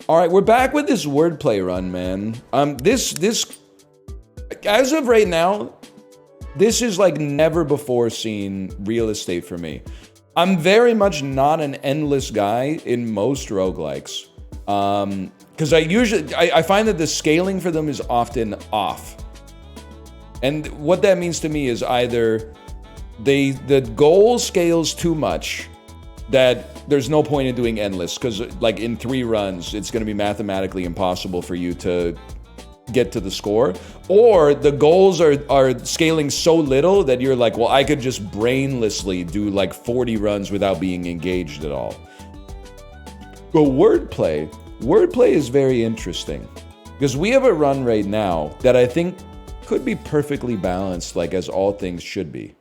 All right, we're back with this wordplay run, man. This as of right now, this is like never before seen real estate for me. I'm very much not an endless guy in most roguelikes. Because I find that the scaling for them is often off. And what that means to me is either the goal scales too much that there's no point in doing endless, because like in 3 runs, it's going to be mathematically impossible for you to get to the score, or the goals are scaling so little that you're like, well, I could just brainlessly do like 40 runs without being engaged at all. But wordplay is very interesting, because we have a run right now that I think could be perfectly balanced, like as all things should be.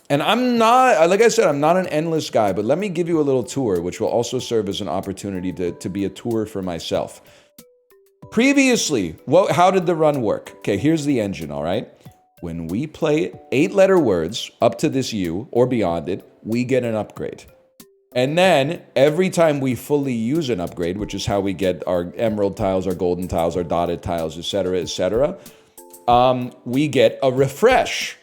And I'm not, like I said, I'm not an endless guy, but let me give you a little tour, which will also serve as an opportunity to be a tour for myself. Previously, how did the run work? Okay, here's the engine, all right? When we play 8-letter words up to this U or beyond it, we get an upgrade. And then every time we fully use an upgrade, which is how we get our emerald tiles, our golden tiles, our dotted tiles, etc., we get a refresh.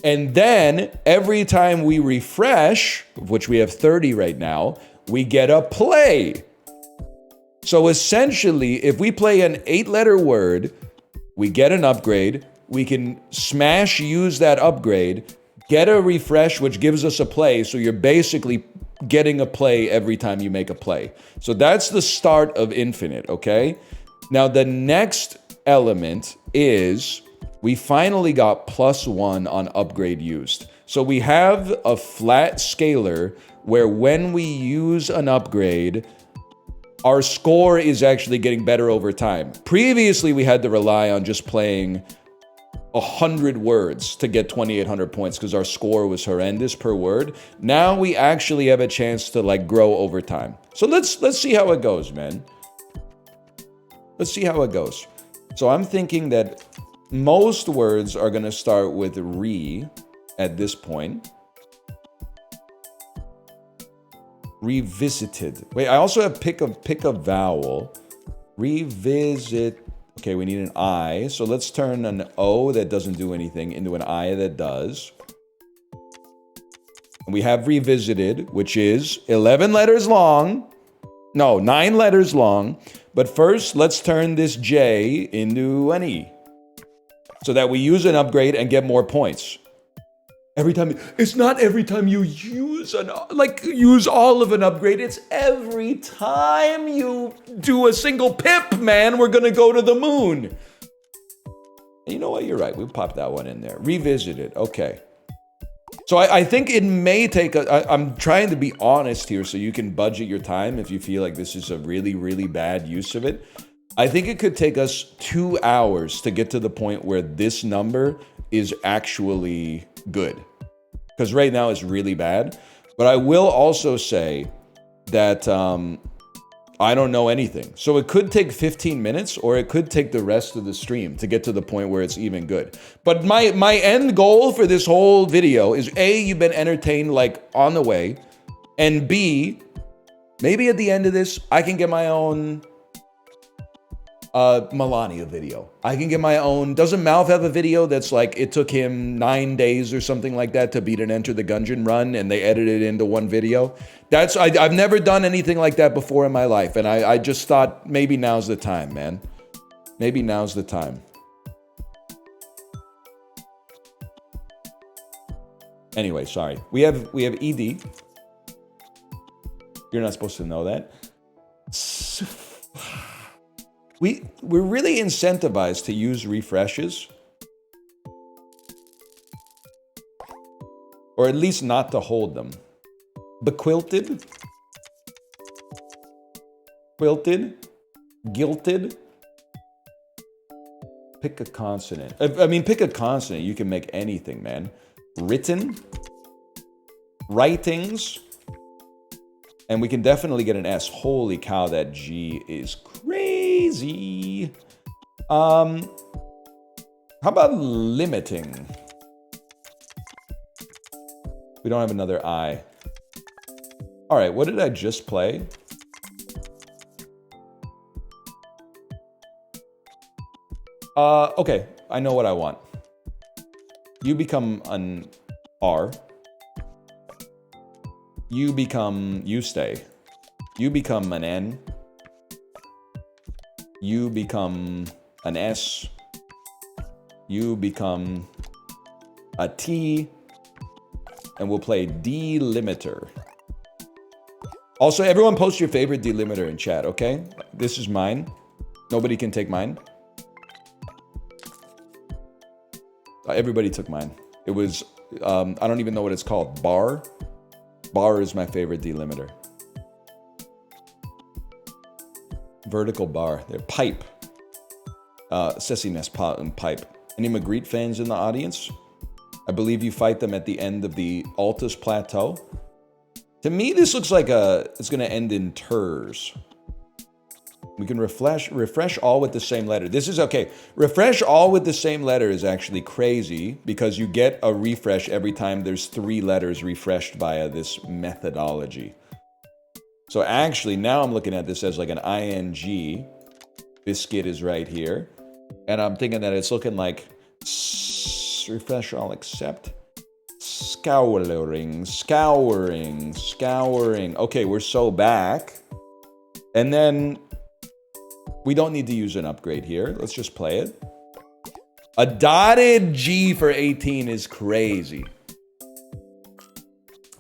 And then every time we refresh, of which we have 30 right now, we get a play. So essentially, if we play an 8-letter word, we get an upgrade, we can use that upgrade, get a refresh, which gives us a play, so you're basically getting a play every time you make a play. So that's the start of Infinite, okay? Now the next element is we finally got +1 on upgrade used. So we have a flat scaler where when we use an upgrade, our score is actually getting better over time. Previously, we had to rely on just playing 100 words to get 2,800 points because our score was horrendous per word. Now we actually have a chance to like grow over time. So let's see how it goes, man. Let's see how it goes. So I'm thinking that most words are going to start with re at this point. Revisited. Wait, I also have pick a vowel. Revisit. Okay, we need an I. So let's turn an O that doesn't do anything into an I that does. And we have revisited, which is 11 letters long. No, 9 letters long. But first, let's turn this J into an E, so that we use an upgrade and get more points. It's not every time you use all of an upgrade, it's every time you do a single pip, man, we're gonna go to the moon. And you know what, you're right, we popped that one in there. Revisited, okay. So I think it may take, I'm trying to be honest here so you can budget your time if you feel like this is a really, really bad use of it. I think it could take us 2 hours to get to the point where this number is actually good. Because right now it's really bad. But I will also say that I don't know anything. So it could take 15 minutes or it could take the rest of the stream to get to the point where it's even good. But my end goal for this whole video is A, you've been entertained like on the way. And B, maybe at the end of this, I can get my own Melania video. I can get my own. Doesn't Malv have a video that's like it took him 9 days or something like that to beat an Enter the Gungeon run and they edited it into one video? I've never done anything like that before in my life, and I just thought maybe now's the time, man. Maybe now's the time. Anyway, sorry. We have ED. You're not supposed to know that. We're really incentivized to use refreshes. Or at least not to hold them. Bequilted. Quilted. Guilted. Pick a consonant. I mean, pick a consonant. You can make anything, man. Written. Writings. And we can definitely get an S. Holy cow, that G is crazy. How about limiting? We don't have another I. All right, what did I just play? Okay, I know what I want. You become an R. You stay. You become an N. You become an S. You become a T. And we'll play delimiter. Also, everyone post your favorite delimiter in chat, okay? This is mine. Nobody can take mine. Everybody took mine. It was, I don't even know what it's called. Bar? Bar is my favorite delimiter. Vertical bar. They're pipe. Sessiness pot and pipe. Any Magritte fans in the audience? I believe you fight them at the end of the Altus Plateau. To me, this looks like it's going to end in ters. We can refresh all with the same letter. This is okay. Refresh all with the same letter is actually crazy because you get a refresh every time there's 3 letters refreshed via this methodology. So actually, now I'm looking at this as like an ing. Biscuit is right here. And I'm thinking that it's looking like refresh all except scouring. Okay, we're so back. And then we don't need to use an upgrade here. Let's just play it. A dotted G for 18 is crazy.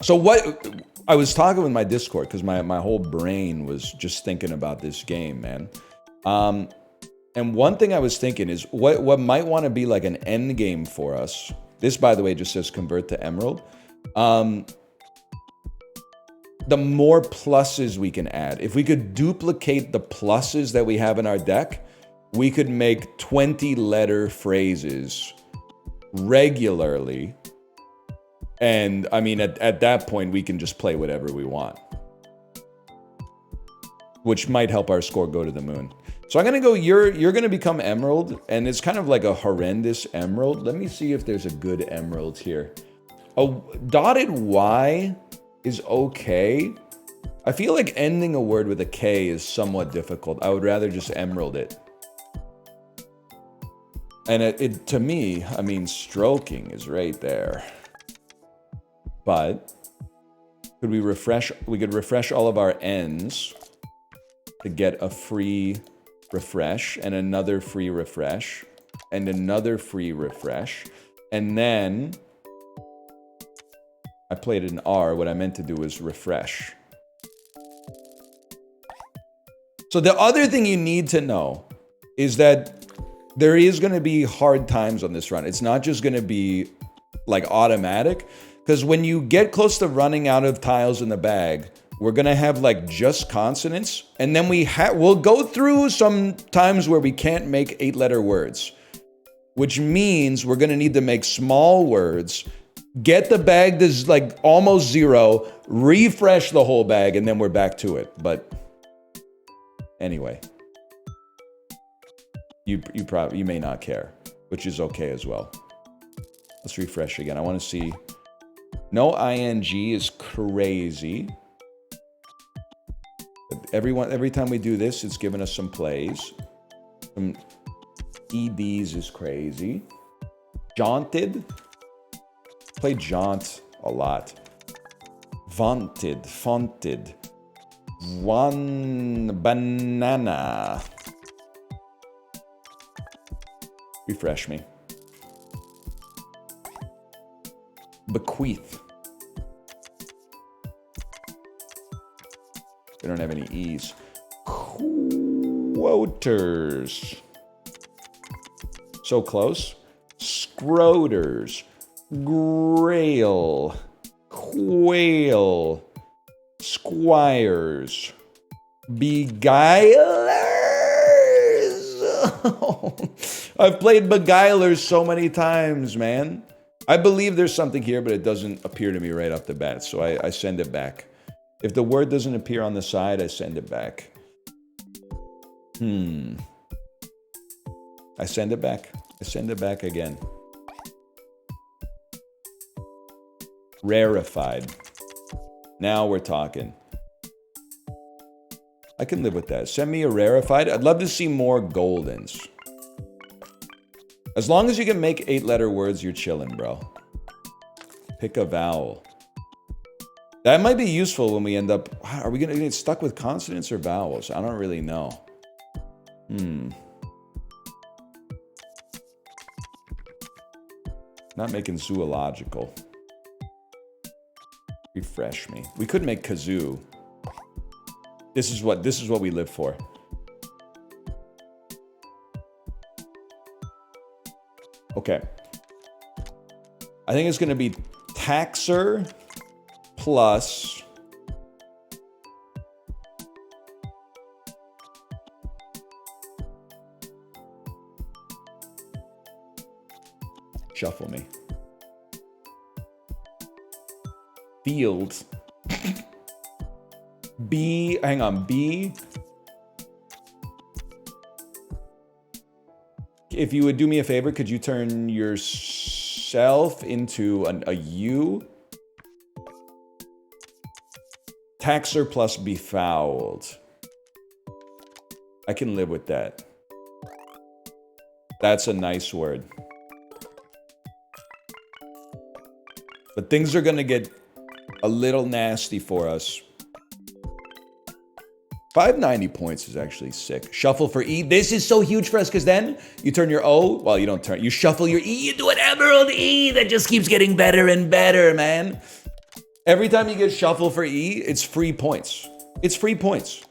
So what... I was talking with my Discord because my whole brain was just thinking about this game, man. And one thing I was thinking is what might want to be like an end game for us. This, by the way, just says convert to emerald. The more pluses we can add. If we could duplicate the pluses that we have in our deck, we could make 20-letter phrases regularly. And I mean, at that point, we can just play whatever we want. Which might help our score go to the moon. So I'm going to go, you're going to become emerald. And it's kind of like a horrendous emerald. Let me see if there's a good emerald here. A dotted Y is okay. I feel like ending a word with a K is somewhat difficult. I would rather just emerald it. And it to me, I mean, stroking is right there. But could we refresh? We could refresh all of our N's to get a free refresh and another free refresh and another free refresh. And then I played an R. What I meant to do was refresh. So the other thing you need to know is that there is going to be hard times on this run. It's not just going to be like automatic. Because when you get close to running out of tiles in the bag, we're going to have like just consonants. And then we'll go through some times where we can't make 8-letter words. Which means we're going to need to make small words. Get the bag that's like almost 0. Refresh the whole bag and then we're back to it. But anyway. You may not care. Which is okay as well. Let's refresh again. I want to see... No ing is crazy. Every time we do this, it's giving us some plays. Some EDs is crazy. Jaunted. Play jaunt a lot. Vaunted, fonted. One banana. Refresh me. Bequeath. We don't have any E's. Quoters. So close. Scroters. Grail. Quail. Squires. Beguilers. I've played Beguilers so many times, man. I believe there's something here, but it doesn't appear to me right off the bat, so I send it back. If the word doesn't appear on the side, I send it back. I send it back. I send it back again. Rarefied. Now we're talking. I can live with that. Send me a rarefied. I'd love to see more goldens. As long as you can make 8-letter words, you're chilling, bro. Pick a vowel. That might be useful when we end up... Are we going to get stuck with consonants or vowels? I don't really know. Not making zoological. Refresh me. We could make kazoo. This is what we live for. Okay. I think it's going to be taxer plus shuffle me. Field. B, hang on, B. If you would do me a favor, could you turn yourself into a U? Taxer plus befouled. I can live with that. That's a nice word. But things are gonna get a little nasty for us. 590 points is actually sick. Shuffle for E. This is so huge for us because then you turn your O. Well, you don't turn. You shuffle your E. You do an emerald E that just keeps getting better and better, man. Every time you get shuffle for E, it's free points. It's free points.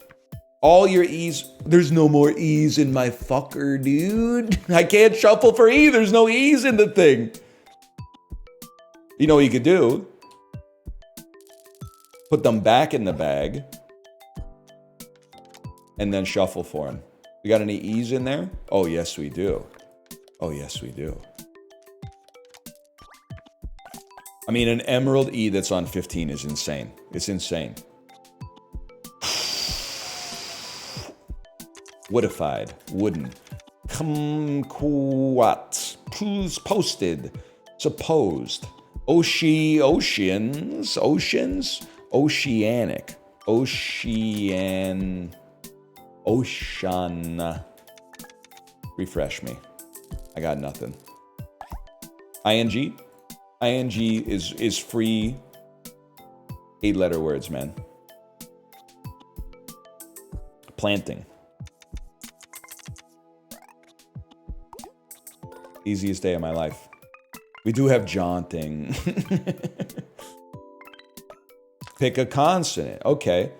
All your E's. There's no more E's in my fucker, dude. I can't shuffle for E. There's no E's in the thing. You know what you could do? Put them back in the bag. And then shuffle for him. We got any E's in there? Oh, yes, we do. Oh, yes, we do. I mean, an emerald E that's on 15 is insane. It's insane. Woodified. Wooden. Kumquat. Posted. Supposed. Oceans. Oceans. Oceanic. Ocean. Refresh me. I got nothing. ING? ING is free 8-letter words, man. Planting. Easiest day of my life. We do have jaunting. Pick a consonant. Okay.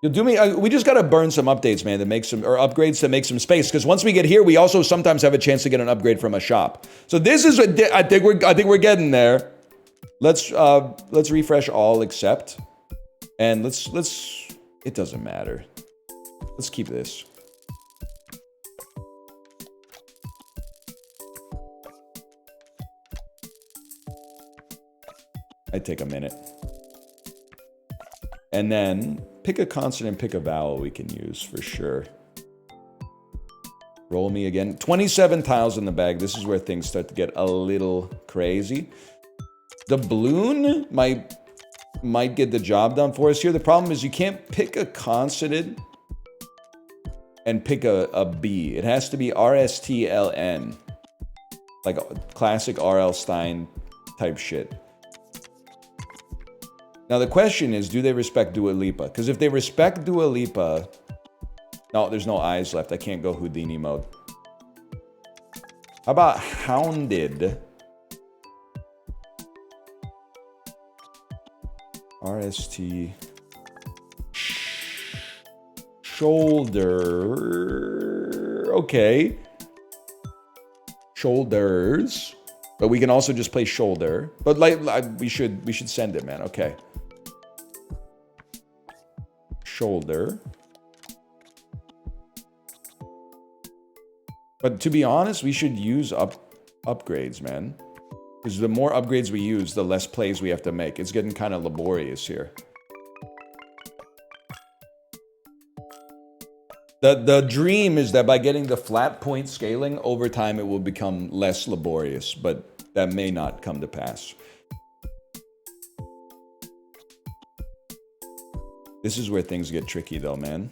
You'll do me. We just gotta burn some updates, man, that make some or upgrades to make some space. Because once we get here, we also sometimes have a chance to get an upgrade from a shop. So this is I think we're getting there. Let's refresh all except, and let's. It doesn't matter. Let's keep this. I'd take a minute. And then pick a consonant, pick a vowel we can use for sure. Roll me again. 27 tiles in the bag. This is where things start to get a little crazy. The balloon might get the job done for us here. The problem is you can't pick a consonant and pick a B. It has to be RSTLN. Like classic R.L. Stein type shit. Now the question is, do they respect Dua Lipa? Because if they respect Dua Lipa... No, there's no eyes left. I can't go Houdini mode. How about hounded? RST... Shoulder... Okay. Shoulders. But we can also just play shoulder. But like we should send it, man. Okay. Shoulder. But to be honest, we should use upgrades, man. Because the more upgrades we use, the less plays we have to make. It's getting kind of laborious here. The dream is that by getting the flat point scaling, over time it will become less laborious, but that may not come to pass. This is where things get tricky though, man.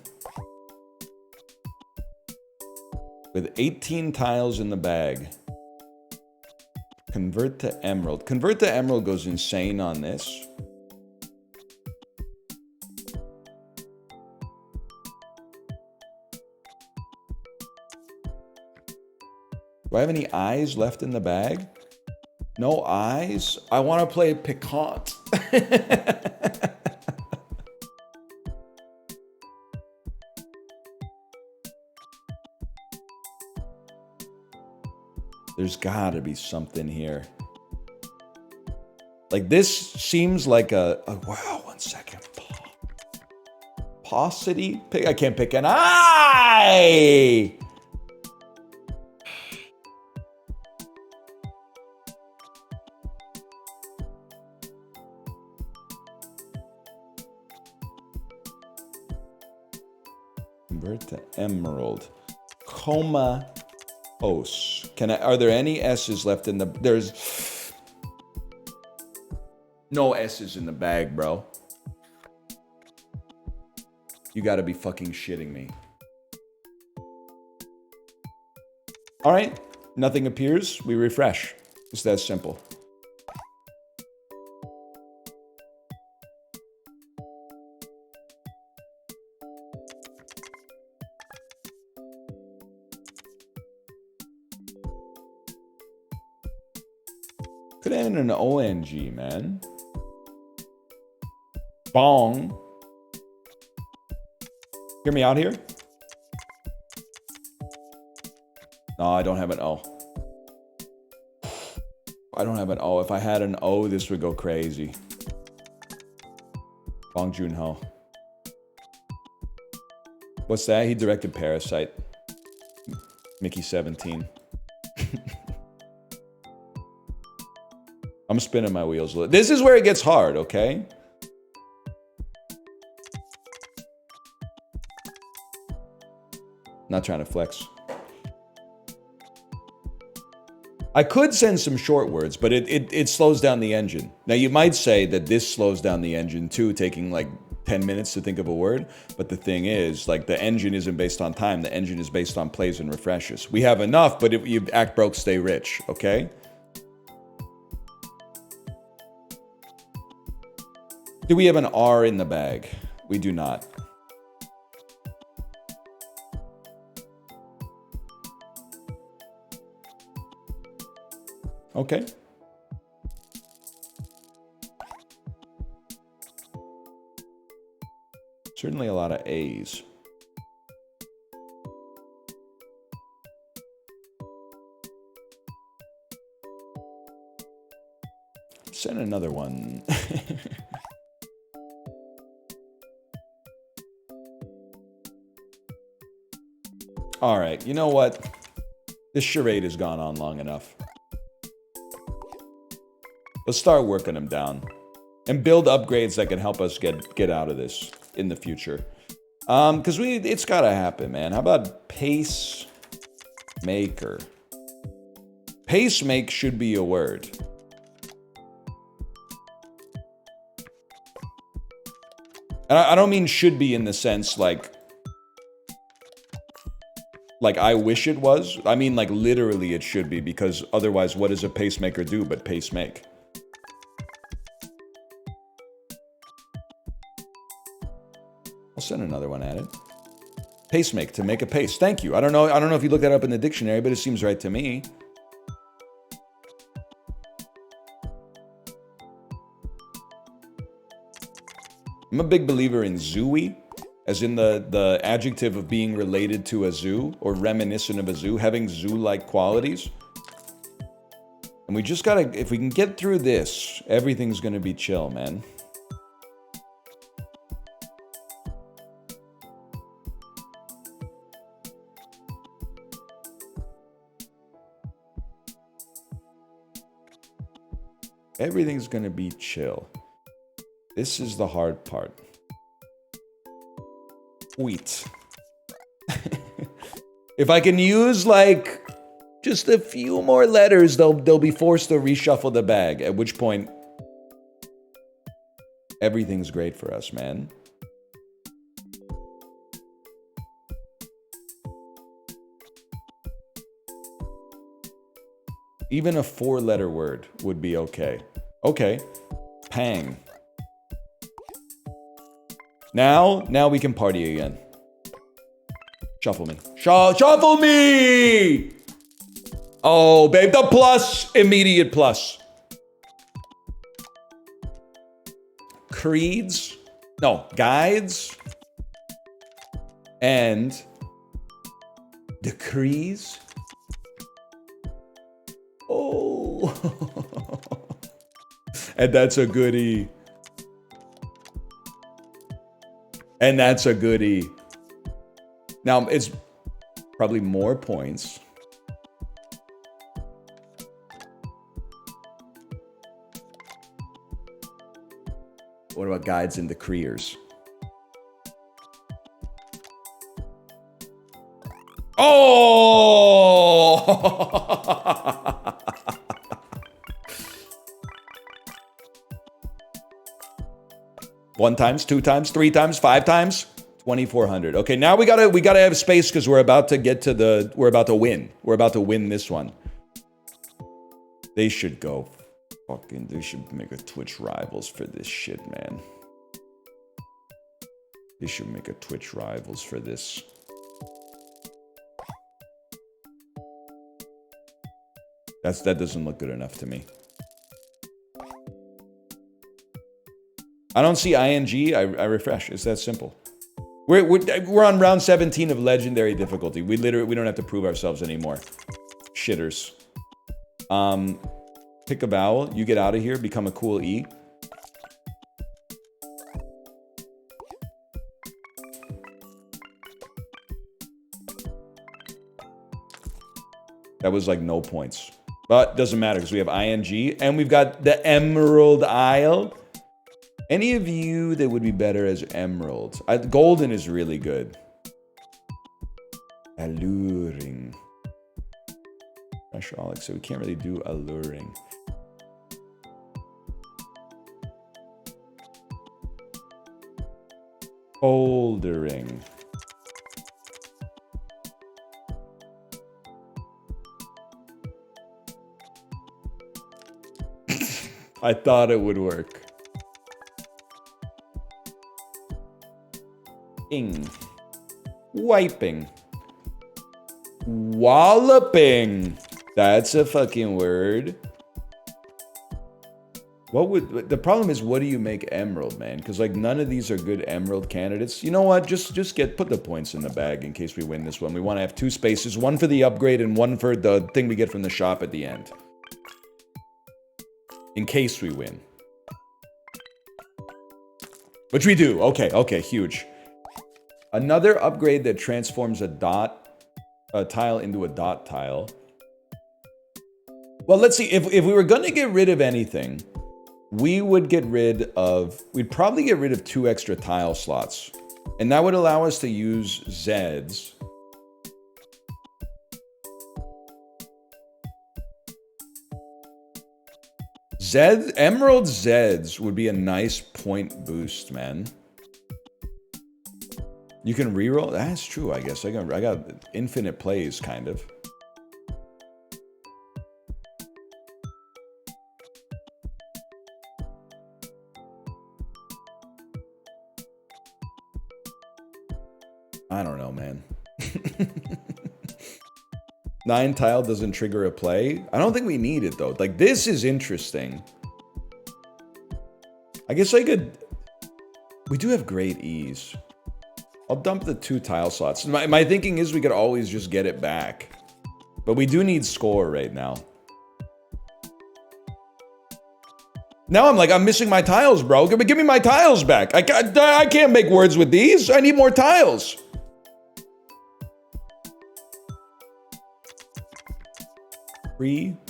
With 18 tiles in the bag. Convert to emerald. Convert to emerald goes insane on this. Do I have any eyes left in the bag? No eyes? I want to play piquant. There's gotta be something here. Like this seems like a wow, 1 second. Paucity? I can't pick an eye! Convert to emerald. Coma. Os. Are there any S's left in the... There's... No S's in the bag, bro. You gotta be fucking shitting me. Alright. Nothing appears. We refresh. It's that simple. Could end in an ONG, man. Bong. Hear me out here? No, I don't have an O. I don't have an O. If I had an O, this would go crazy. Bong Joon-ho. What's that? He directed Parasite. Mickey 17. I'm spinning my wheels. This is where it gets hard, okay? Not trying to flex. I could send some short words, but it slows down the engine. Now, you might say that this slows down the engine too, taking like 10 minutes to think of a word. But the thing is, like, the engine isn't based on time. The engine is based on plays and refreshes. We have enough, but if you act broke, stay rich, okay? Do we have an R in the bag? We do not. Okay. Certainly a lot of A's. Send another one. All right, you know what? This charade has gone on long enough. Let's start working them down and build upgrades that can help us get out of this in the future. Because it's gotta happen, man. How about pacemaker? Pacemake should be a word. And I don't mean should be in the sense like I wish it was. I mean like literally it should be, because otherwise what does a pacemaker do but pacemake? I'll send another one at it. Pacemake, to make a pace. Thank you. I don't know if you looked that up in the dictionary, but it seems right to me. I'm a big believer in zooey, as in the adjective of being related to a zoo or reminiscent of a zoo, having zoo-like qualities. And we just gotta, if we can get through this, everything's gonna be chill, man. Everything's gonna be chill. This is the hard part. Wheat. If I can use like just a few more letters, they'll be forced to reshuffle the bag, at which point everything's great for us, man. Even a 4-letter word would be okay. Okay. Pang. Now we can party again. Shuffle me. Shuffle me! Oh, babe, the plus. Immediate plus. Creeds. No, guides. And decrees. Oh. And that's a goodie. And that's a goodie. Now, it's probably more points. What about guides and decreers? Oh! One times, 2 times, 3 times, 5 times, 2,400. Okay, now we gotta have space because we're about to win. We're about to win this one. They should go. They should make a Twitch Rivals for this shit, man. They should make a Twitch Rivals for this. That doesn't look good enough to me. I don't see ING. I refresh. It's that simple. We're on round 17 of legendary difficulty. We don't have to prove ourselves anymore. Shitters. Pick a vowel. You get out of here. Become a cool E. That was like no points. But doesn't matter because we have ING and we've got the Emerald Isle. Any of you that would be better as emeralds? Golden is really good. Alluring. Gosh, Alex, so we can't really do alluring. Bouldering. I thought it would work. Wiping. Walloping. That's a fucking word. The problem is, what do you make emerald, man? Because like none of these are good emerald candidates. You know what? Just put the points in the bag in case we win this one. We want to have 2 spaces, one for the upgrade and one for the thing we get from the shop at the end. In case we win. Which we do. Okay, huge. Another upgrade that transforms a tile into a dot tile. Well, let's see. If we were going to get rid of anything, we'd probably get rid of 2 extra tile slots. And that would allow us to use Zeds. Emerald Zeds would be a nice point boost, man. You can reroll. That's true, I guess. I got infinite plays, kind of. I don't know, man. 9 tile doesn't trigger a play. I don't think we need it, though. Like, this is interesting. I guess I could... We do have great ease. I'll dump the 2 tile slots. My thinking is we could always just get it back. But we do need score right now. Now I'm missing my tiles, bro. Give me my tiles back. I can't make words with these. I need more tiles. Pre-debate.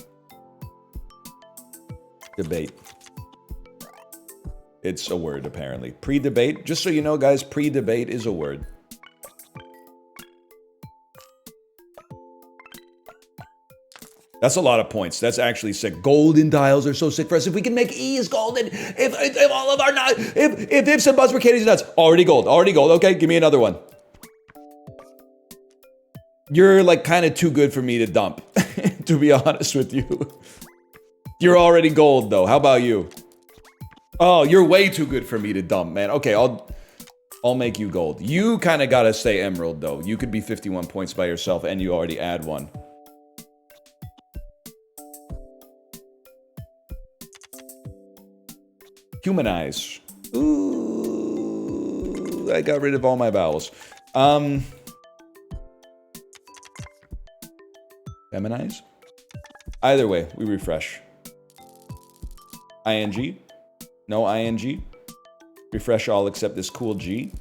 It's a word, apparently. Pre-debate. Just so you know, guys, pre-debate is a word. That's a lot of points. That's actually sick. Golden tiles are so sick for us. If we can make E's golden, if all of our not, if ifs and buts were Katie's nuts, already gold. Okay, give me another one. You're like kind of too good for me to dump. to be honest with you. You're already gold, though. How about you? Oh, you're way too good for me to dump, man. Okay, I'll make you gold. You kind of gotta stay emerald, though. You could be 51 points by yourself, and you already add one. Humanize. Ooh, I got rid of all my vowels. Feminize? Either way, we refresh. ING? No ING? Refresh all except this cool G.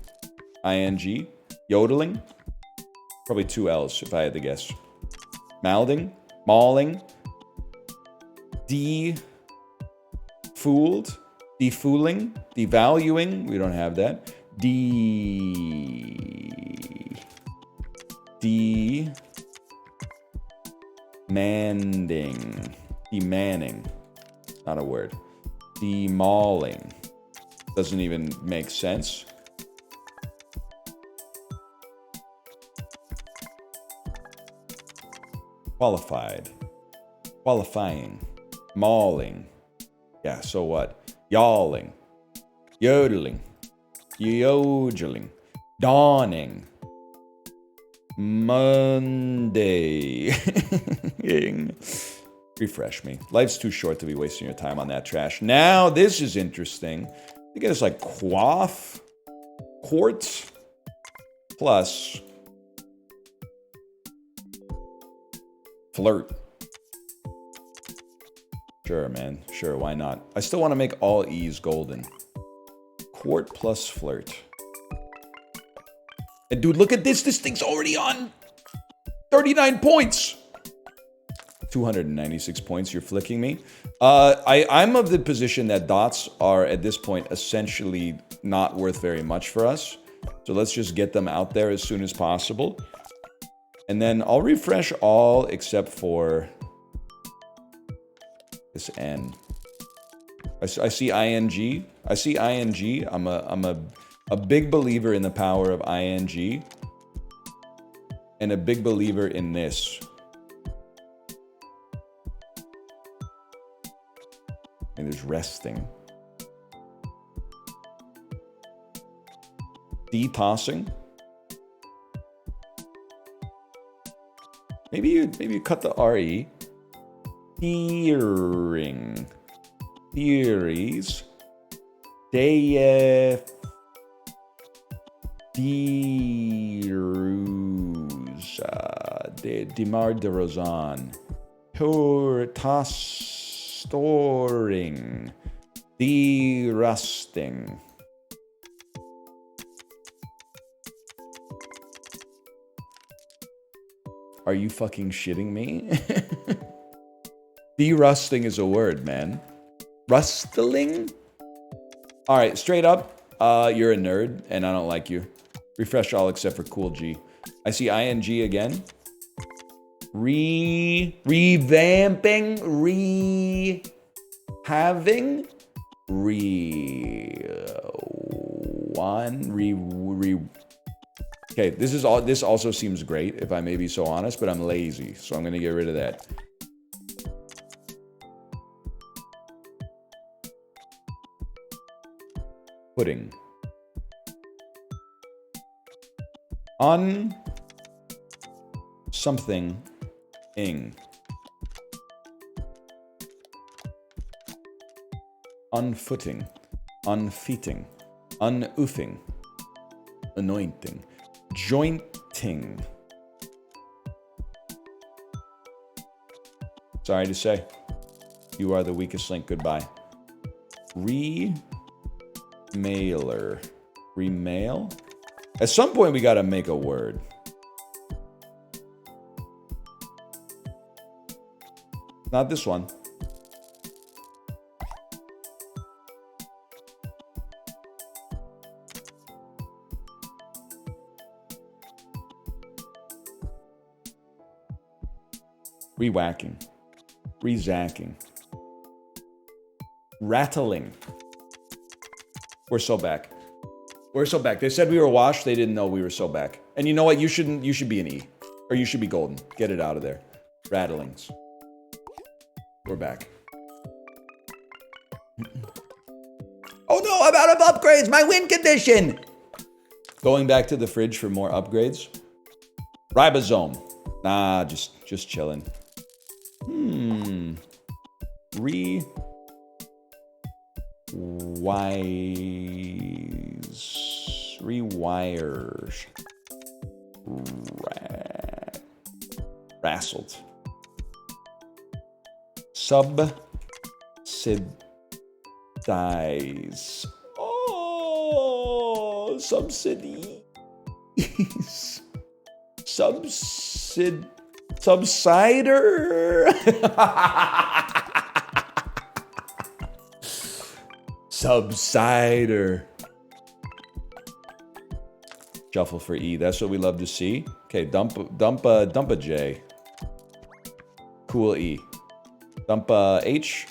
ING. Yodeling? Probably 2 L's if I had to guess. Mouthing? Mauling? Fooled? Defooling? Devaluing? We don't have that. Demanding. Demanning. Not a word. Demauling. Doesn't even make sense. Qualified. Qualifying. Mauling. Yeah, so what? Yawling. Yodeling. Yodeling. Dawning. Monday. Refresh me. Life's too short to be wasting your time on that trash. Now, this is interesting. I think it's like quaff, quartz, plus flirt. Sure, man. Sure, why not? I still want to make all E's golden. Quart plus flirt. And dude, look at this. This thing's already on 39 points. 296 points. You're flicking me. I'm of the position that dots are, at this point, essentially not worth very much for us. So let's just get them out there as soon as possible. And then I'll refresh all except for this N. I see ING. I see ING. I'm a big believer in the power of ING. And a big believer in this. And there's resting. Detossing. Maybe you cut the RE. Hearing. Theories. Derusa. Demar de Rozan. Storing. Derusting. Are you fucking shitting me? Derusting is a word, man. Rustling? Alright, straight up, you're a nerd, and I don't like you. Refresh all except for cool G. I see ING again. Revamping, having, Okay, this also seems great, if I may be so honest, but I'm lazy, so I'm gonna get rid of that. Pudding. On something ing. Unfooting. Unfeeting. Unoofing. Anointing. Jointing. Sorry to say. You are the weakest link. Goodbye. Remailer. Remail? At some point, we gotta make a word. Not this one. Re-whacking. Re-zacking. Rattling. We're so back. We're so back. They said we were washed. They didn't know we were so back. And you know what? You should be an E. Or you should be golden. Get it out of there. Rattlings. We're back. Oh no, I'm out of upgrades. My win condition. Going back to the fridge for more upgrades. Ribosome. Nah, just chilling. Rewires. Rassled. Subsidize. Oh, subsidies. Subsider. Subsider. Shuffle for E. That's what we love to see. Okay, dump a J. Cool E. Dump a H.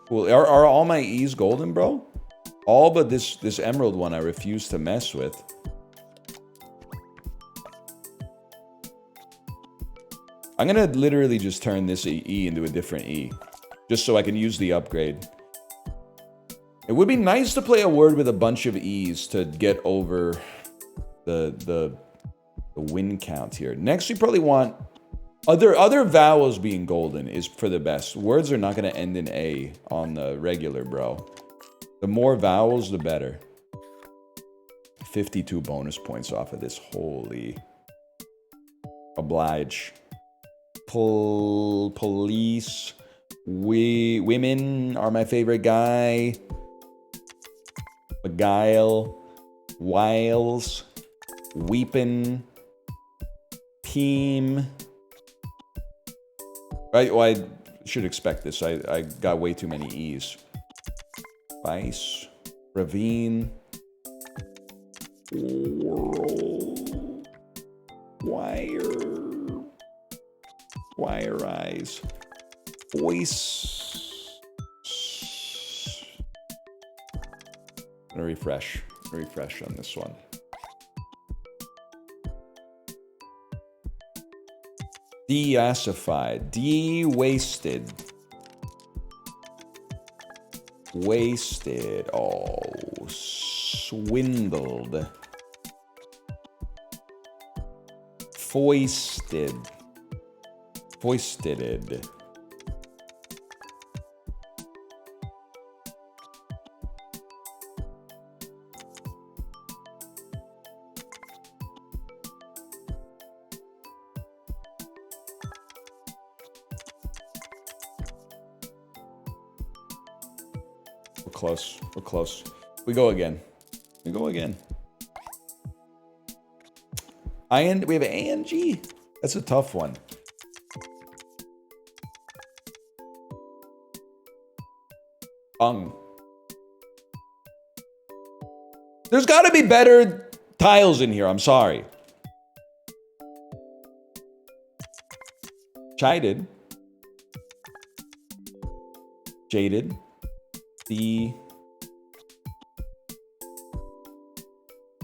Cool. Are all my E's golden, bro? All but this emerald one I refuse to mess with. I'm gonna literally just turn this E into a different E. Just so I can use the upgrade. It would be nice to play a word with a bunch of E's to get over the win count here. Next, we probably want other vowels being golden is for the best. Words are not going to end in A on the regular, bro. The more vowels, the better. 52 bonus points off of this. Holy. Oblige. Police. Women are my favorite guy. Beguile. Wiles. Weepin'. Team. Right? Well, I should expect this. I got way too many E's. Vice. Ravine. Oral. Wire eyes. Voice. I'm gonna refresh on this one. Deacified. De-wasted. Wasted. Oh, swindled. Foisted. Foisted. We're close. We go again. We have A and G? That's a tough one. There's got to be better tiles in here. I'm sorry. Chided. Jaded.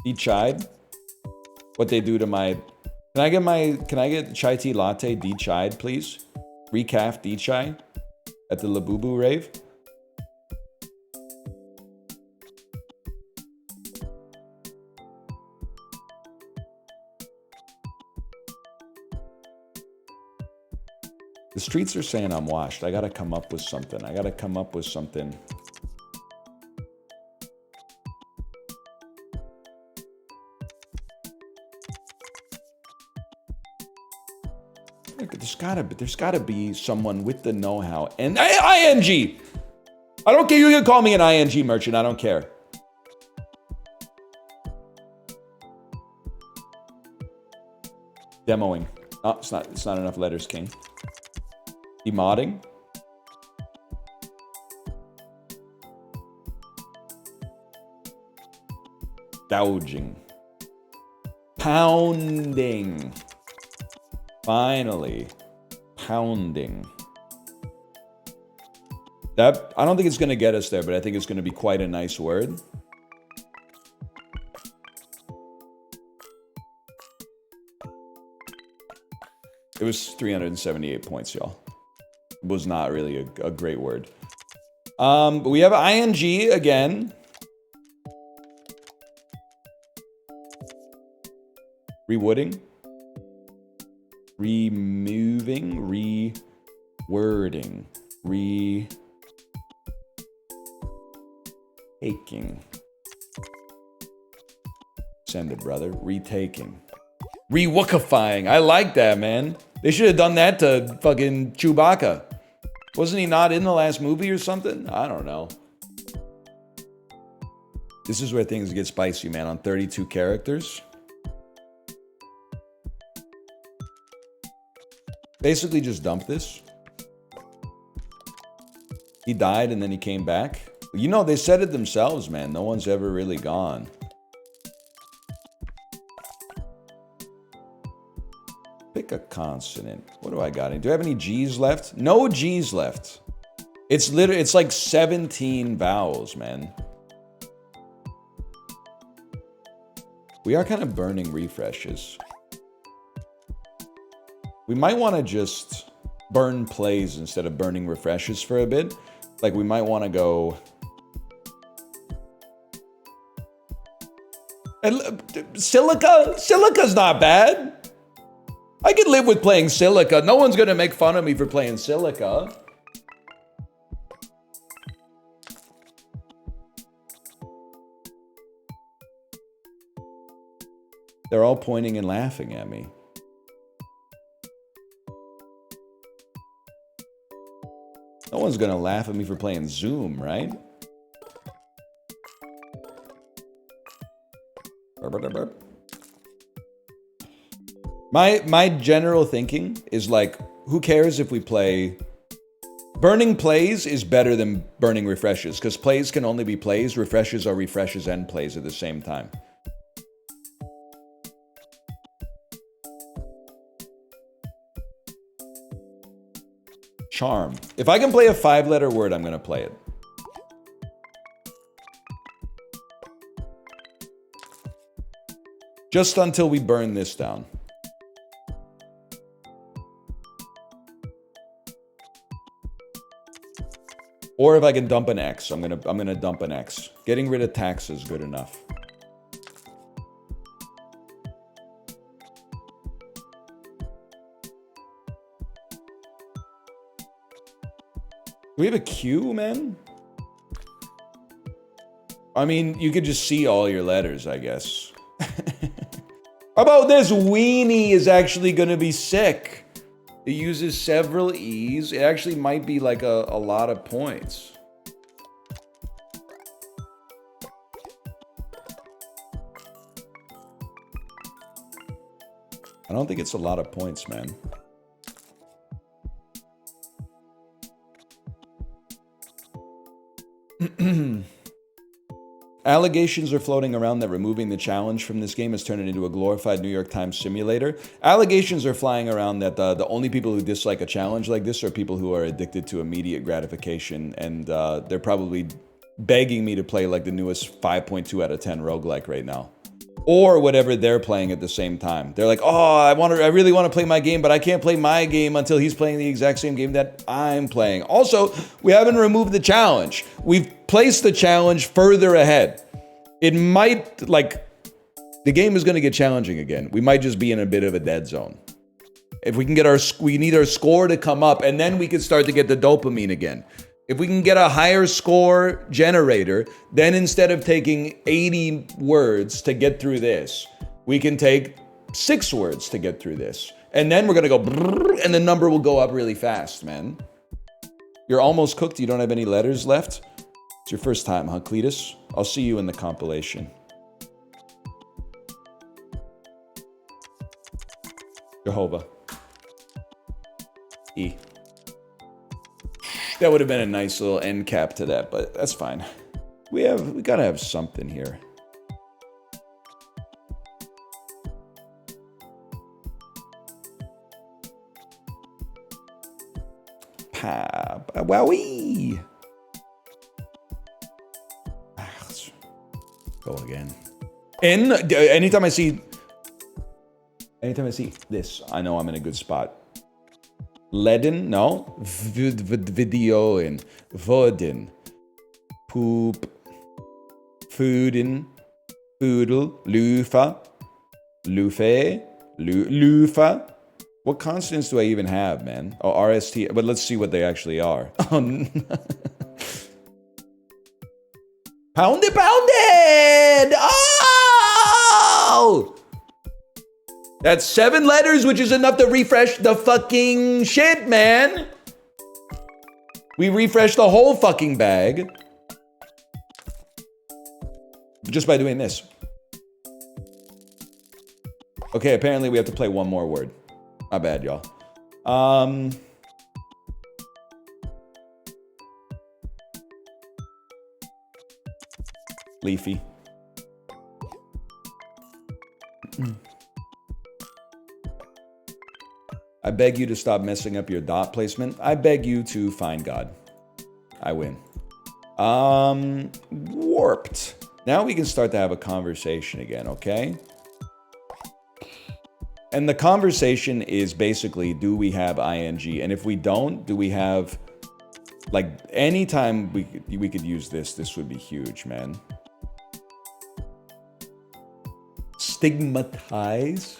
De-chide. What they do to my... Can I get chai tea latte de-chide, please? Recaf de-chai at the Labubu rave. The streets are saying I'm washed. I gotta come up with something. There's gotta be someone with the know-how. And ING! I don't care. You can call me an ING merchant. I don't care. Demoing. Oh, it's not enough letters, King. Demodding. Gouging. Pounding. Finally. Pounding. That, I don't think it's going to get us there, but I think it's going to be quite a nice word. It was 378 points, y'all. was not really a great word. But we have ing again. Rewooding. Removing. Rewording. Retaking. Send it, brother. Retaking. Rewookifying. I like that, man. They should have done that to fucking Chewbacca. Wasn't he not in the last movie or something? I don't know. This is where things get spicy, man. On 32 characters. Basically just dump this. He died and then he came back. You know, they said it themselves, man. No one's ever really gone. Pick a consonant. What do I got? Do I have any G's left? No G's left. It's literally, it's like 17 vowels, man. We are kind of burning refreshes. We might want to just burn plays instead of burning refreshes for a bit. Like, we might want to go... And Silica? Silica's not bad. I could live with playing Silica. No one's going to make fun of me for playing Silica. They're all pointing and laughing at me. No one's going to laugh at me for playing Zoom, right? My general thinking is like, who cares if we play... Burning plays is better than burning refreshes, because plays can only be plays, refreshes are refreshes and plays at the same time. Charm. If I can play a 5-letter word, I'm going to play it. Just until we burn this down. Or if I can dump an X, I'm gonna dump an X. Getting rid of tax is good enough. Do we have a Q, man? I mean, you could just see all your letters, I guess. How about this? Weenie is actually gonna be sick. It uses several E's. It actually might be like a lot of points. I don't think it's a lot of points, man. Allegations are floating around that removing the challenge from this game has turned it into a glorified New York Times simulator. Allegations are flying around that the only people who dislike a challenge like this are people who are addicted to immediate gratification, and they're probably begging me to play like the newest 5.2 out of 10 roguelike right now. Or whatever they're playing at the same time. They're like, oh, I really want to play my game, but I can't play my game until he's playing the exact same game that I'm playing. Also, we haven't removed the challenge. We've placed the challenge further ahead. It might, like, the game is going to get challenging again. We might just be in a bit of a dead zone. If we can get we need our score to come up, and then we can start to get the dopamine again. If we can get a higher score generator, then instead of taking 80 words to get through this, we can take 6 words to get through this. And then we're going to go brrr, and the number will go up really fast, man. You're almost cooked. You don't have any letters left. It's your first time, huh, Cletus? I'll see you in the compilation. Jehovah. E. That would have been a nice little end cap to that, but that's fine. We gotta have something here. Wowee! Let's go again. And anytime I see this, I know I'm in a good spot. Leaden? No. Videoin. Vodin. Poop. Foodin. Foodle. Lufa. Lufe. Lufa. What consonants do I even have, man? Oh, RST. But let's see what they actually are. Pounded, pounded! Oh! That's 7 letters, which is enough to refresh the fucking shit, man. We refreshed the whole fucking bag. Just by doing this. Okay, apparently we have to play one more word. My bad, y'all. Leafy. I beg you to stop messing up your dot placement. I beg you to find God. I win. Warped. Now we can start to have a conversation again, okay? And the conversation is basically, do we have ing? And if we don't, do we have, like, anytime we could use this would be huge, man. Stigmatize.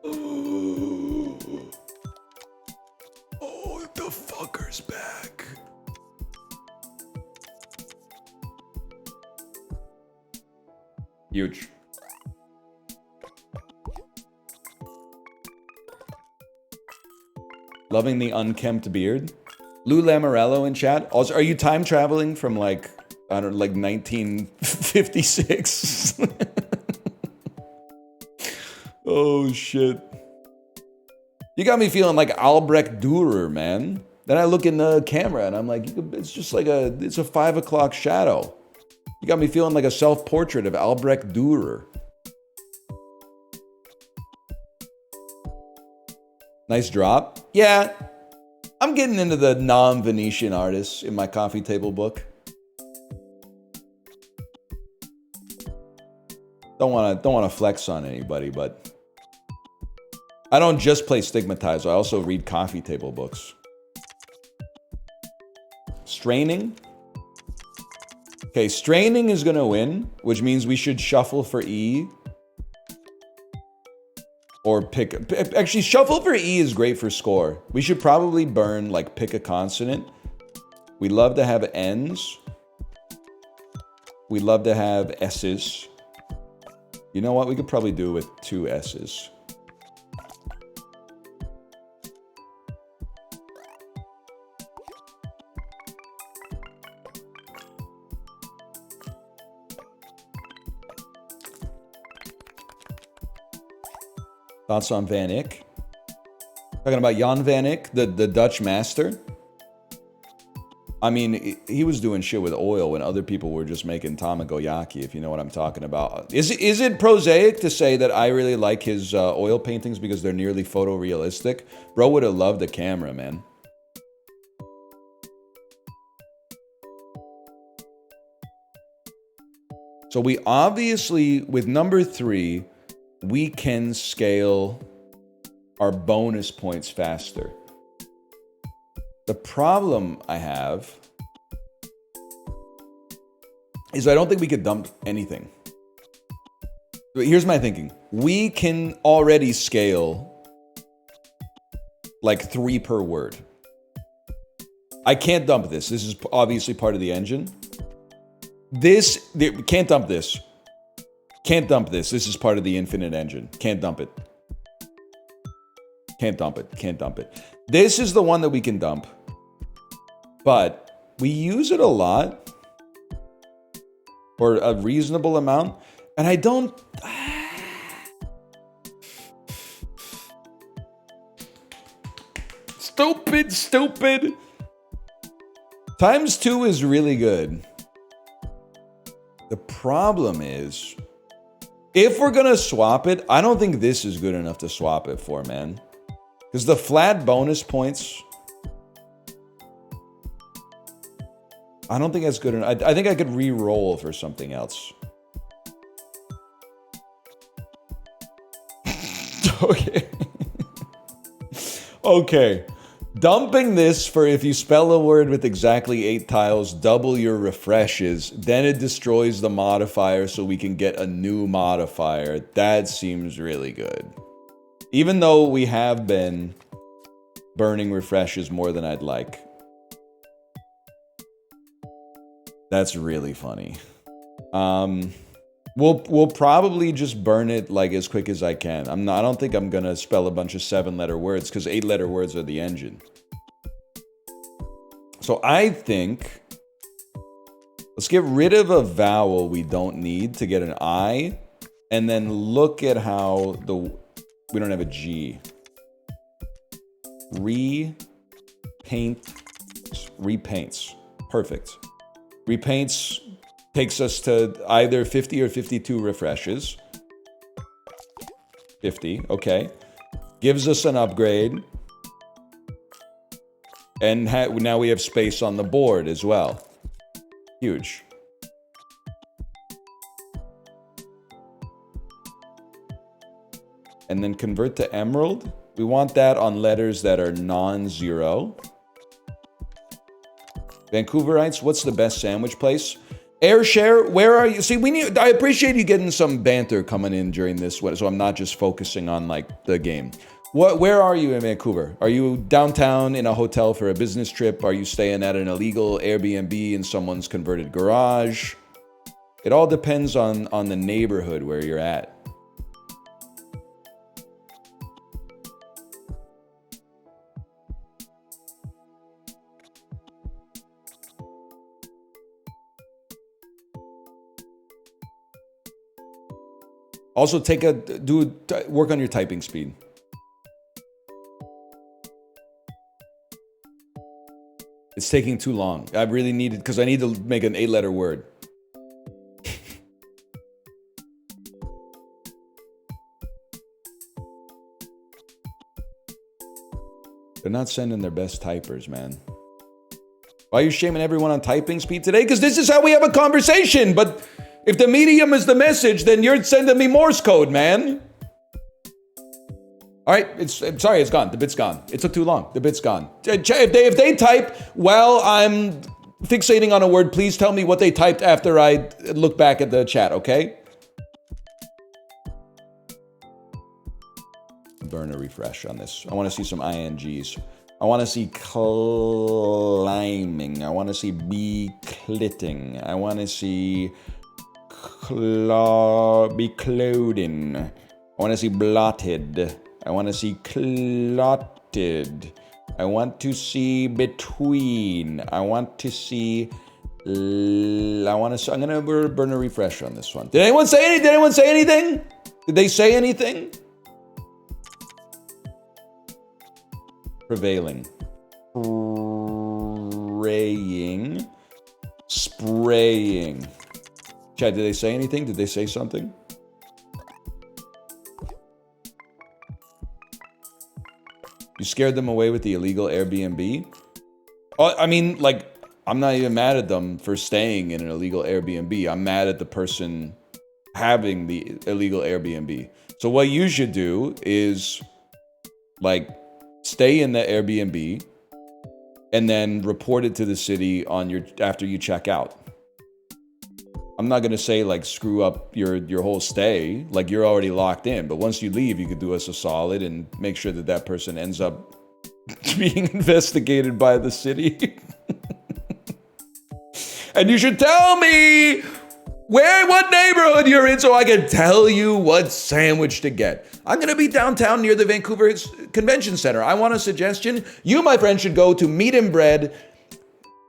Oh, the fucker's back. Huge. Loving the unkempt beard. Lou Lamorello in chat. Also, are you time traveling from like, I don't know, like 1956? Oh shit. You got me feeling like Albrecht Dürer, man. Then I look in the camera and I'm like, it's just like it's a 5 o'clock shadow. You got me feeling like a self-portrait of Albrecht Dürer. Nice drop. Yeah, I'm getting into the non-Venetian artists in my coffee table book. Don't want to flex on anybody, but I don't just play Stigmatize. I also read coffee table books. Straining. Okay, straining is gonna win, which means we should shuffle for E. Or actually, shuffle for E is great for score. We should probably burn, like, pick a consonant. We love to have N's. We love to have S's. You know what? We could probably do it with 2 S's. Thoughts on Van Eyck? Talking about Jan Van Eyck, the Dutch master. I mean, he was doing shit with oil when other people were just making tamagoyaki, if you know what I'm talking about. Is it prosaic to say that I really like his oil paintings because they're nearly photorealistic? Bro would have loved the camera, man. So we obviously, with number 3, we can scale our bonus points faster. The problem I have is I don't think we could dump anything. But here's my thinking. We can already scale like 3 per word. I can't dump this. This is obviously part of the engine. Can't dump this. Can't dump this. This is part of the infinite engine. Can't dump it. Can't dump it. Can't dump it. This is the one that we can dump. But we use it a lot. Or a reasonable amount. And I don't... Stupid. Times 2 is really good. The problem is... if we're gonna swap it, I don't think this is good enough to swap it for, man. Because the flat bonus points... I don't think that's good enough. I think I could re-roll for something else. Okay. Okay. Dumping this for if you spell a word with exactly 8 tiles, double your refreshes, then it destroys the modifier so we can get a new modifier. That seems really good. Even though we have been burning refreshes more than I'd like. That's really funny. We'll probably just burn it like as quick as I can. I don't think I'm gonna spell a bunch of 7-letter words because 8-letter words are the engine. So I think let's get rid of a vowel we don't need to get an I, and then look at how we don't have a G. Repaints. Perfect. Repaints takes us to either 50 or 52 refreshes. 50, okay. Gives us an upgrade. And now we have space on the board as well. Huge. And then convert to emerald. We want that on letters that are non-zero. Vancouverites, what's the best sandwich place? Airshare, where are you? See, I appreciate you getting some banter coming in during this, so I'm not just focusing on like the game. Where are you in Vancouver? Are you downtown in a hotel for a business trip? Are you staying at an illegal Airbnb in someone's converted garage? It all depends on the neighborhood where you're at. Also, work on your typing speed. It's taking too long. I really need it because I need to make an 8-letter word. They're not sending their best typers, man. Why are you shaming everyone on typing speed today? Because this is how we have a conversation, but if the medium is the message, then you're sending me Morse code, man. All right, sorry, it's gone. The bit's gone. It took too long. The bit's gone. If they type while I'm fixating on a word, please tell me what they typed after I look back at the chat, okay? Burn a refresh on this. I want to see some INGs. I want to see climbing. I want to see be-clitting. I want to see be-clothing. I want to see blotted. I want to see clotted. I want to see between. I want to see. I'm gonna burn a refresh on this one. Did anyone say anything? Did anyone say anything? Did they say anything? Prevailing. Spraying. Chad, did they say anything? Did they say something? You scared them away with the illegal Airbnb? Oh, I mean, like, I'm not even mad at them for staying in an illegal Airbnb. I'm mad at the person having the illegal Airbnb. So what you should do is, like, stay in the Airbnb and then report it to the city after you check out. I'm not gonna say like screw up your whole stay, like you're already locked in. But once you leave, you could do us a solid and make sure that person ends up being investigated by the city. And you should tell me what neighborhood you're in so I can tell you what sandwich to get. I'm gonna be downtown near the Vancouver Convention Center. I want a suggestion. You, my friend, should go to Meat and Bread.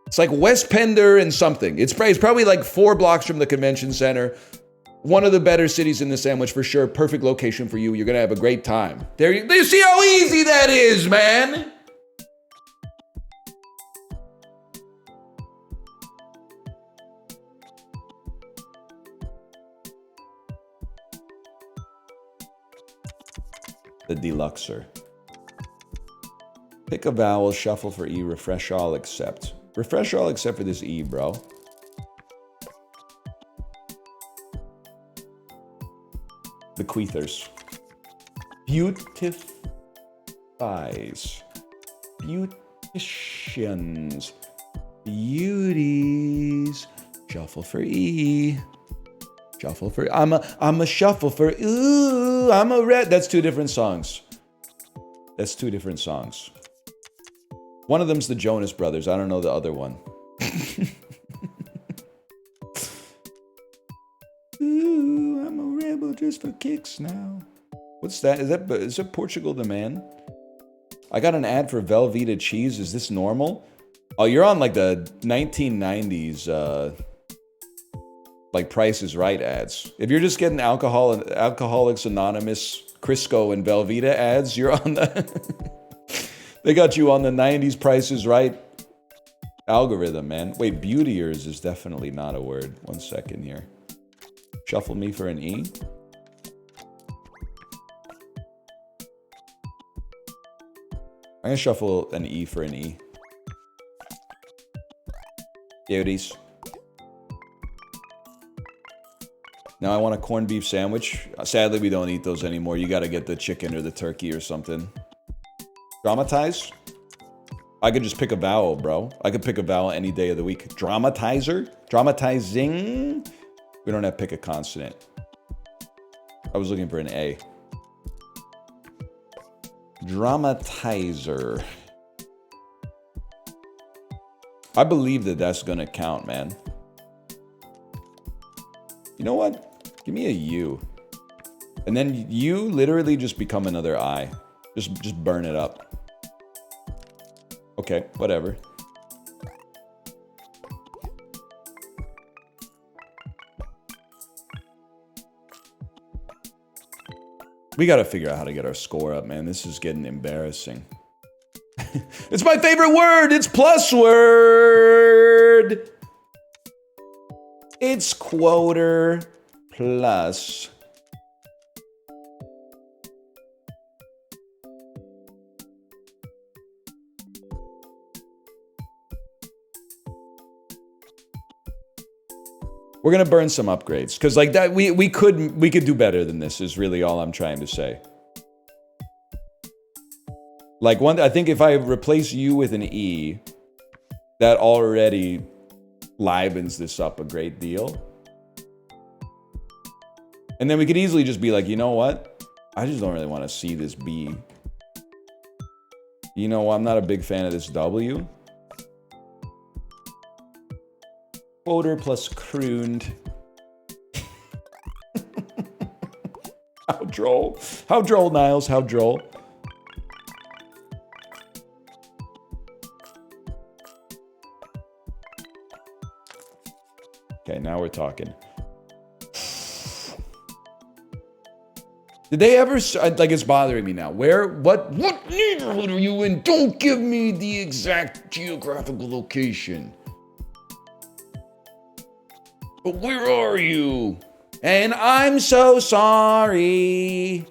It's like West Pender and something. It's probably like 4 blocks from the convention center. One of the better cities in the sandwich for sure. Perfect location for you. You're gonna have a great time. There you see how easy that is, man. The Deluxer. Pick a vowel, shuffle for E, refresh all, accept. Refresh all except for this E, bro. Bequeathers. Beautifies. Beauticians. Beauties. Shuffle for E. Shuffle for... I'm a shuffle for... Ooh, I'm a red... That's two different songs. That's two different songs. One of them's the Jonas Brothers. I don't know the other one. Ooh, I'm a rebel just for kicks now. What's that? Is it Portugal the Man? I got an ad for Velveeta cheese. Is this normal? Oh, you're on like the 1990s, like Price is Right ads. If you're just getting Alcoholics Anonymous, Crisco, and Velveeta ads, you're on the... They got you on the 90s Price is Right algorithm, man. Wait, beautiers is definitely not a word. 1 second here. Shuffle me for an E. I'm gonna shuffle an E for an E. Beauties. Now I want a corned beef sandwich. Sadly, we don't eat those anymore. You gotta get the chicken or the turkey or something. Dramatize? I could just pick a vowel, bro. I could pick a vowel any day of the week. Dramatizer? Dramatizing? We don't have to pick a consonant. I was looking for an A. Dramatizer. I believe that that's gonna count, man. You know what? Give me a U. And then you literally just become another I. Just burn it up. Okay, whatever. We gotta figure out how to get our score up, man. This is getting embarrassing. It's my favorite word! It's plus word! It's quoter plus. We're gonna burn some upgrades, because like that we could do better than this is really all I'm trying to say. Like I think if I replace U with an E, that already livens this up a great deal. And then we could easily just be like, you know what? I just don't really want to see this B. You know, I'm not a big fan of this W. Quoter plus crooned. How droll. How droll, Niles. How droll. Okay, now we're talking. Did they ever, like, it's bothering me now. What neighborhood are you in? Don't give me the exact geographical location. But where are you? And I'm so sorry.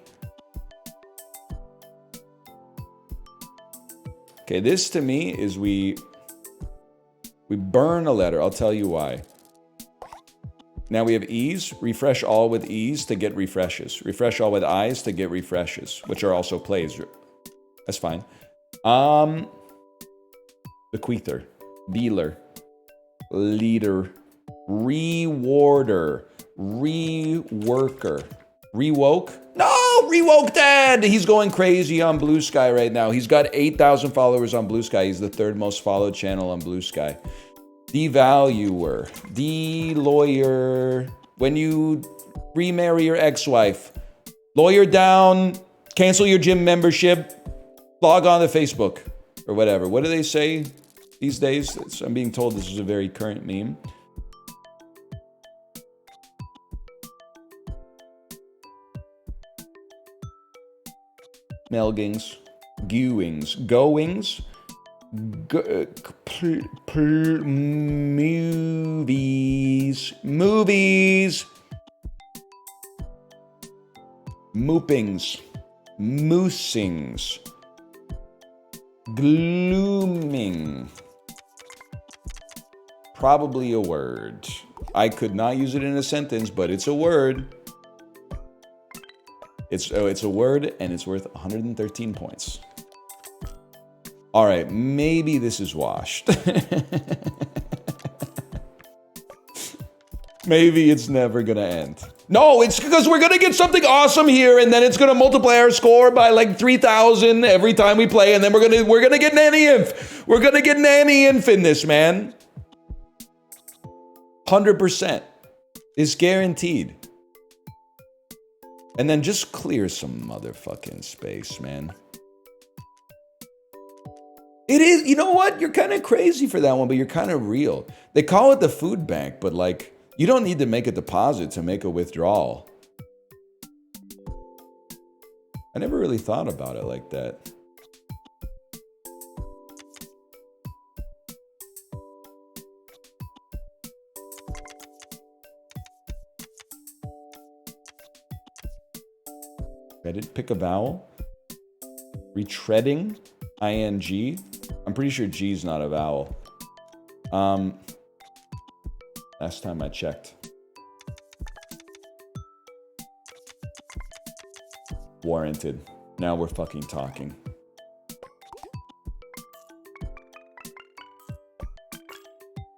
Okay, this to me is we burn a letter. I'll tell you why. Now we have E's. Refresh all with E's to get refreshes. Refresh all with I's to get refreshes, which are also plays. That's fine. Bequeather. Dealer. Leader. Rewarder. Reworker. Rewoke? No! Rewoke Dad! He's going crazy on Blue Sky right now. He's got 8,000 followers on Blue Sky. He's the third most followed channel on Blue Sky. Devaluer. De-lawyer. When you remarry your ex-wife. Lawyer down. Cancel your gym membership. Log on to Facebook. Or whatever. What do they say these days? I'm being told this is a very current meme. Melgings. Gewings. Goings. Movies. Movies. Moopings. Moosings. Glooming. Probably a word. I could not use it in a sentence, but it's a word. It's a word, and it's worth 113 points. All right, maybe this is washed. Maybe it's never gonna end. No, it's because we're gonna get something awesome here, and then it's gonna multiply our score by like 3,000 every time we play, and then we're gonna get Nanny Inf. We're gonna get Nanny Inf in this, man. 100%. It's guaranteed. And then just clear some motherfucking space, man. It is, you know what? You're kind of crazy for that one, but you're kind of real. They call it the food bank, but like, you don't need to make a deposit to make a withdrawal. I never really thought about it like that. Reddit, pick a vowel. Retreading, ing. I'm pretty sure G is not a vowel. Last time I checked. Warranted. Now we're fucking talking.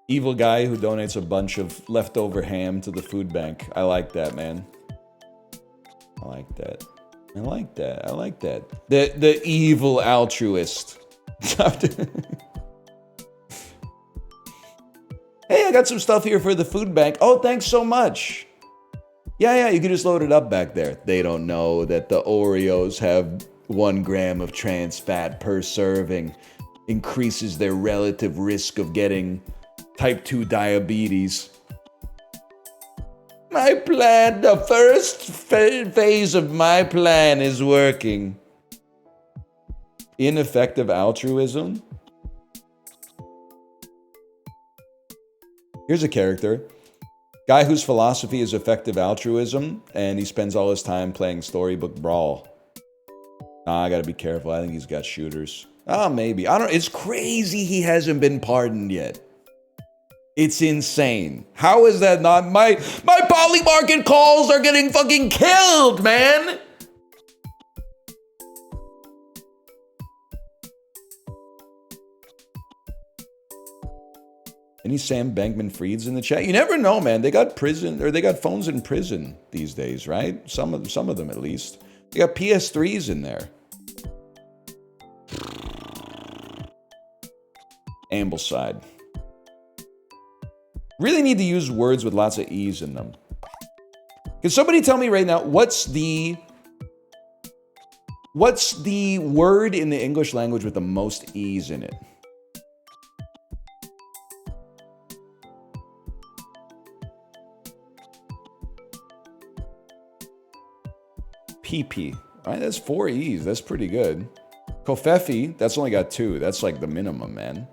Evil guy who donates a bunch of leftover ham to the food bank. I like that, man. I like that. I like that. I like that. The evil altruist. Hey, I got some stuff here for the food bank. Oh, thanks so much. Yeah, you can just load it up back there. They don't know that the Oreos have 1 gram of trans fat per serving. Increases their relative risk of getting type 2 diabetes. My plan, the first phase of my plan is working. Ineffective altruism? Here's a character. Guy whose philosophy is effective altruism, and he spends all his time playing storybook brawl. Nah, I gotta be careful. I think he's got shooters. Ah, maybe. I don't know. It's crazy he hasn't been pardoned yet. It's insane. How is that not? My poly market calls are getting fucking killed, man! Any Sam Bankman-Frieds in the chat? You never know, man. They got prison, or they got phones in prison these days, right? Some of them at least. They got PS3s in there. Ambleside. Really need to use words with lots of E's in them. Can somebody tell me right now, what's the word in the English language with the most E's in it? PP. All right, that's 4 E's. That's pretty good. Kofefi, that's only got 2. That's like the minimum, man.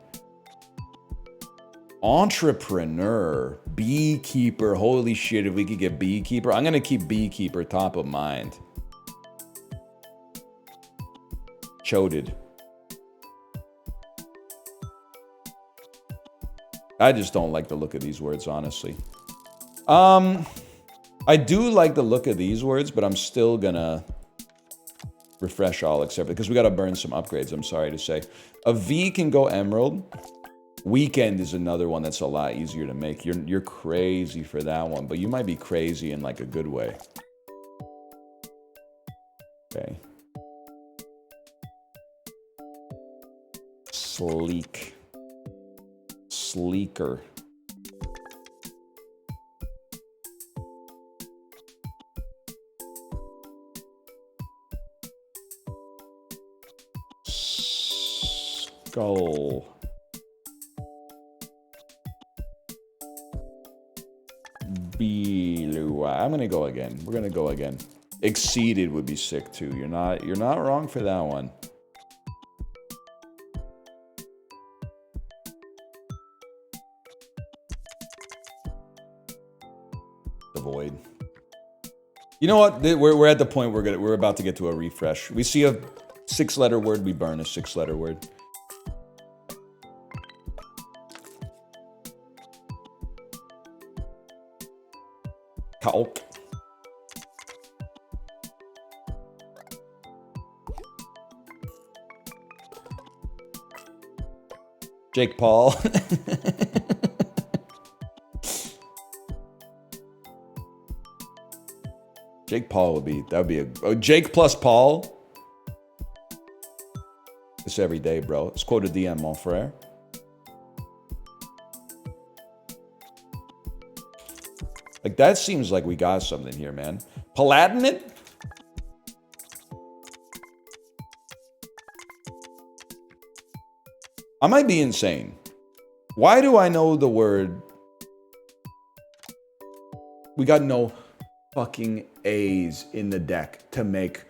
Entrepreneur. Beekeeper. Holy shit, if we could get beekeeper. I'm going to keep beekeeper top of mind. Choded. I just don't like the look of these words, honestly. I do like the look of these words, but I'm still gonna refresh all except because we gotta burn some upgrades, I'm sorry to say. A V can go emerald. Weekend is another one that's a lot easier to make. You're crazy for that one, but you might be crazy in like a good way. Okay. Sleek. Sleeker. Skull. Belua. I'm gonna go again. We're gonna go again. Exceeded would be sick too. You're not wrong for that one. Avoid. You know what? We're at the point we're about to get to a refresh. We see a 6-letter word, we burn a 6-letter word. Kalk. Jake Paul. Jake Paul would be, that would be a, Jake plus Paul. This every day, bro. It's quote a DM, mon frère. Like, that seems like we got something here, man. Palatinate? I might be insane. Why do I know the word? We got no fucking A's in the deck to make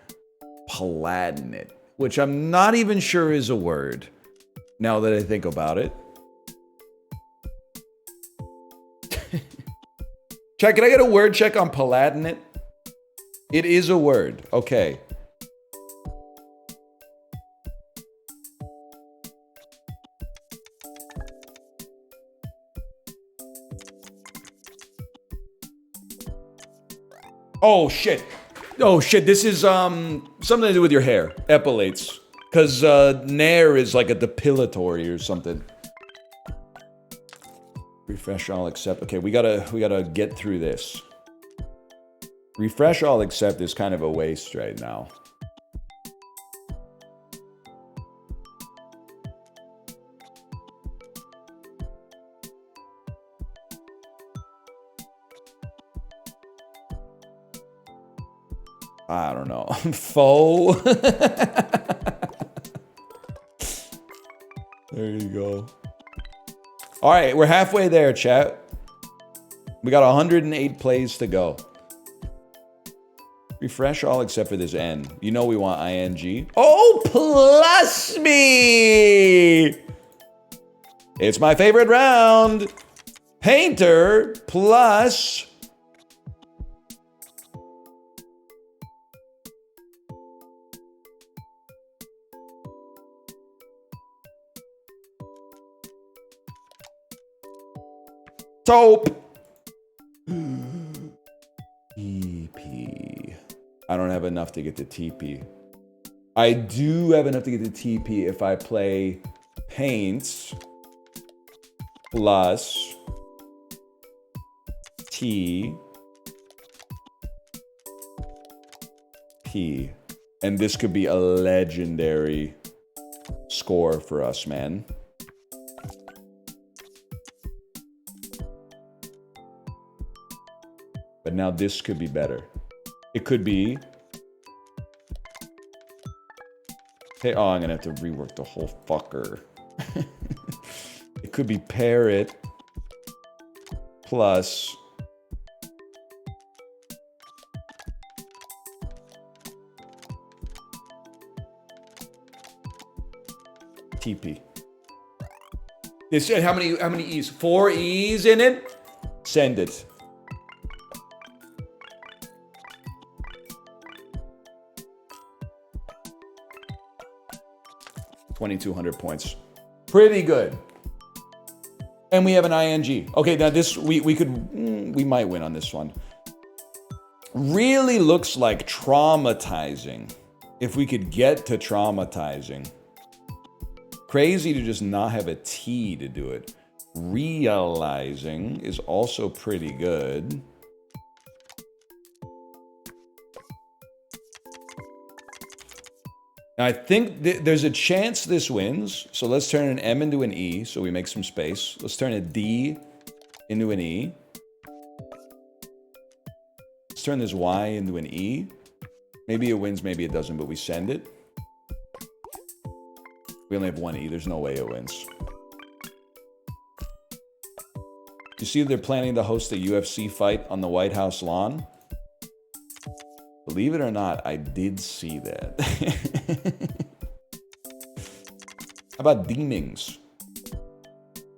Palatinate, which I'm not even sure is a word now that I think about it. Check, can I get a word check on Palatinate? It is a word. Okay. Oh shit. Oh shit, this is something to do with your hair. Epilates. Cause nair is like a depilatory or something. Refresh all accept. Okay, we gotta get through this. Refresh all accept is kind of a waste right now. I don't know. Faux. There you go. All right, we're halfway there, chat. We got 108 plays to go. Refresh all except for this N. You know we want ing. Oh, plus me! It's my favorite round. Painter plus... Taupe. TP. I don't have enough to get to TP. I do have enough to get to TP if I play paints plus T P. And this could be a legendary score for us, man. But now this could be better. It could be... Hey, oh, I'm gonna have to rework the whole fucker. It could be parrot plus... TP. This said how many E's? 4 E's in it? Send it. $2,200 points. Pretty good. And we have an ing. Okay, now this, we might win on this one. Really looks like traumatizing. If we could get to traumatizing. Crazy to just not have a T to do it. Realizing is also pretty good. Now, I think there's a chance this wins. So let's turn an M into an E, so we make some space. Let's turn a D into an E. Let's turn this Y into an E. Maybe it wins, maybe it doesn't, but we send it. We only have one E. There's no way it wins. You see they're planning to host a UFC fight on the White House lawn? Believe it or not, I did see that. How about Deemings?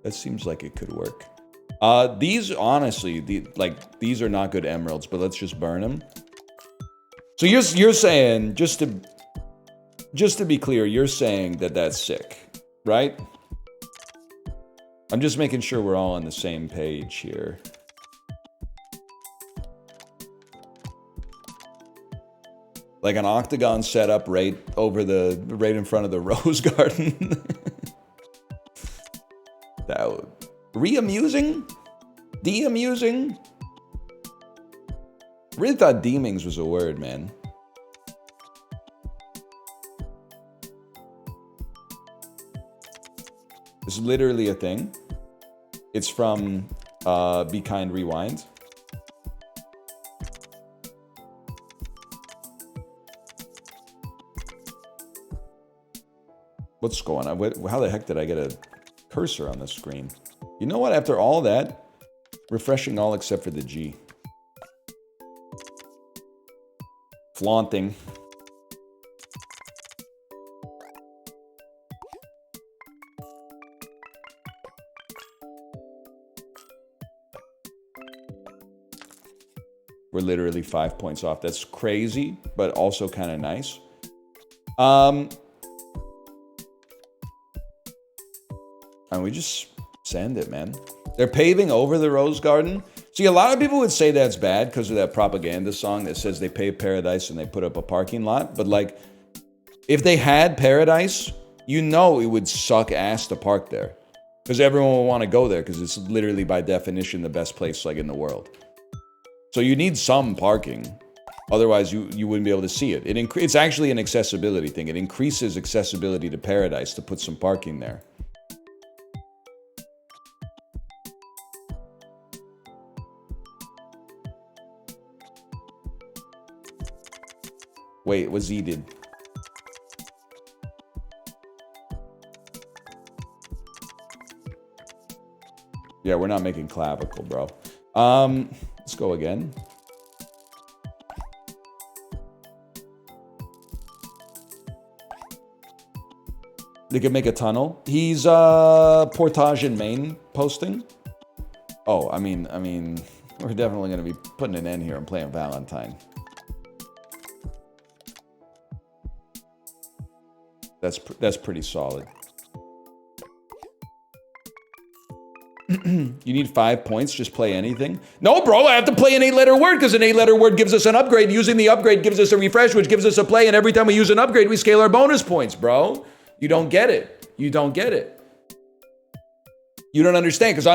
That seems like it could work. These, honestly, these are not good emeralds, but let's just burn them. So you're saying, just to be clear, you're saying that that's sick, right? I'm just making sure we're all on the same page here. Like an octagon setup right in front of the rose garden. That re-amusing? De-amusing? Really thought deemings was a word, man. This is literally a thing. It's from Be Kind Rewind. What's going on? How the heck did I get a cursor on the screen? You know what? After all that, refreshing all except for the G. Flaunting. We're literally 5 points off. That's crazy, but also kind of nice. And we just send it, man. They're paving over the rose garden. See, a lot of people would say that's bad because of that propaganda song that says they pave paradise and they put up a parking lot. But like, if they had paradise, you know it would suck ass to park there. Because everyone will want to go there because it's literally by definition the best place like in the world. So you need some parking. Otherwise, you wouldn't be able to see it. It's actually an accessibility thing. It increases accessibility to paradise to put some parking there. Wait, what Z did? Yeah, we're not making clavicle, bro. Let's go again. They could make a tunnel. He's Portage in Maine posting. Oh, I mean, we're definitely gonna be putting an end here and playing Valentine. That's pretty solid. You need 5 points, just play anything? No, bro, I have to play an 8-letter word because an 8-letter word gives us an upgrade. Using the upgrade gives us a refresh, which gives us a play. And every time we use an upgrade, we scale our bonus points, bro. You don't get it. You don't get it. You don't understand because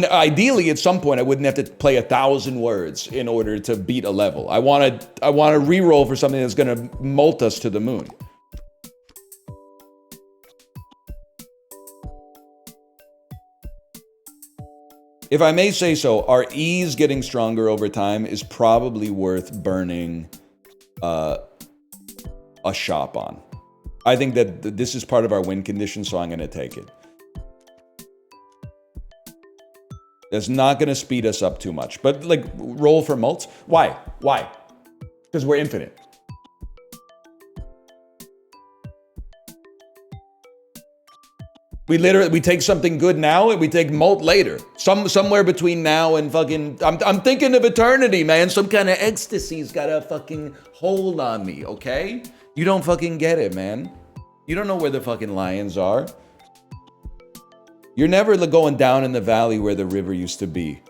ideally at some point I wouldn't have to play 1,000 words in order to beat a level. I want to re-roll for something that's going to molt us to the moon. If I may say so, our ease getting stronger over time is probably worth burning a shop on. I think that this is part of our win condition, so I'm going to take it. That's not going to speed us up too much. But like, roll for mults? Why? Why? Because we're infinite. We take something good now and we take molt later. Somewhere between now and fucking, I'm thinking of eternity, man. Some kind of ecstasy's got a fucking hold on me, okay? You don't fucking get it, man. You don't know where the fucking lions are. You're never going down in the valley where the river used to be.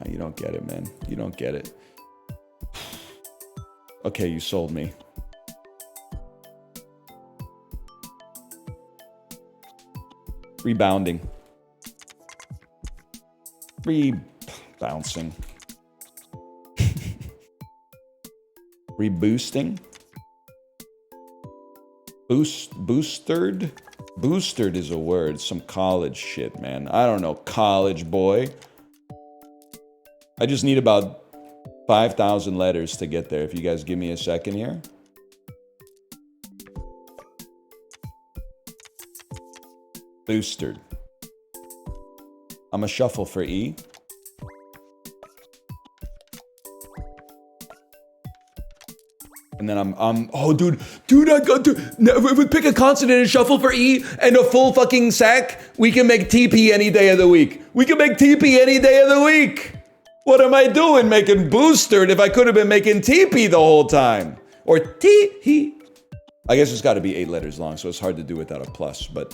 You don't get it, man. You don't get it. Okay, you sold me. Rebounding. Rebouncing. Reboosting. Boostered? Boostered is a word. Some college shit, man. I don't know. College boy. I just need about 5,000 letters to get there. If you guys give me a second here. Boostered. I'm a shuffle for E. And then oh, dude, I got to, if we pick a consonant and shuffle for E and a full fucking sack, we can make TP any day of the week. We can make TP any day of the week. What am I doing making boostered if I could have been making TP the whole time? Or T-he. I guess it's got to be 8 letters long, so it's hard to do without a plus, but.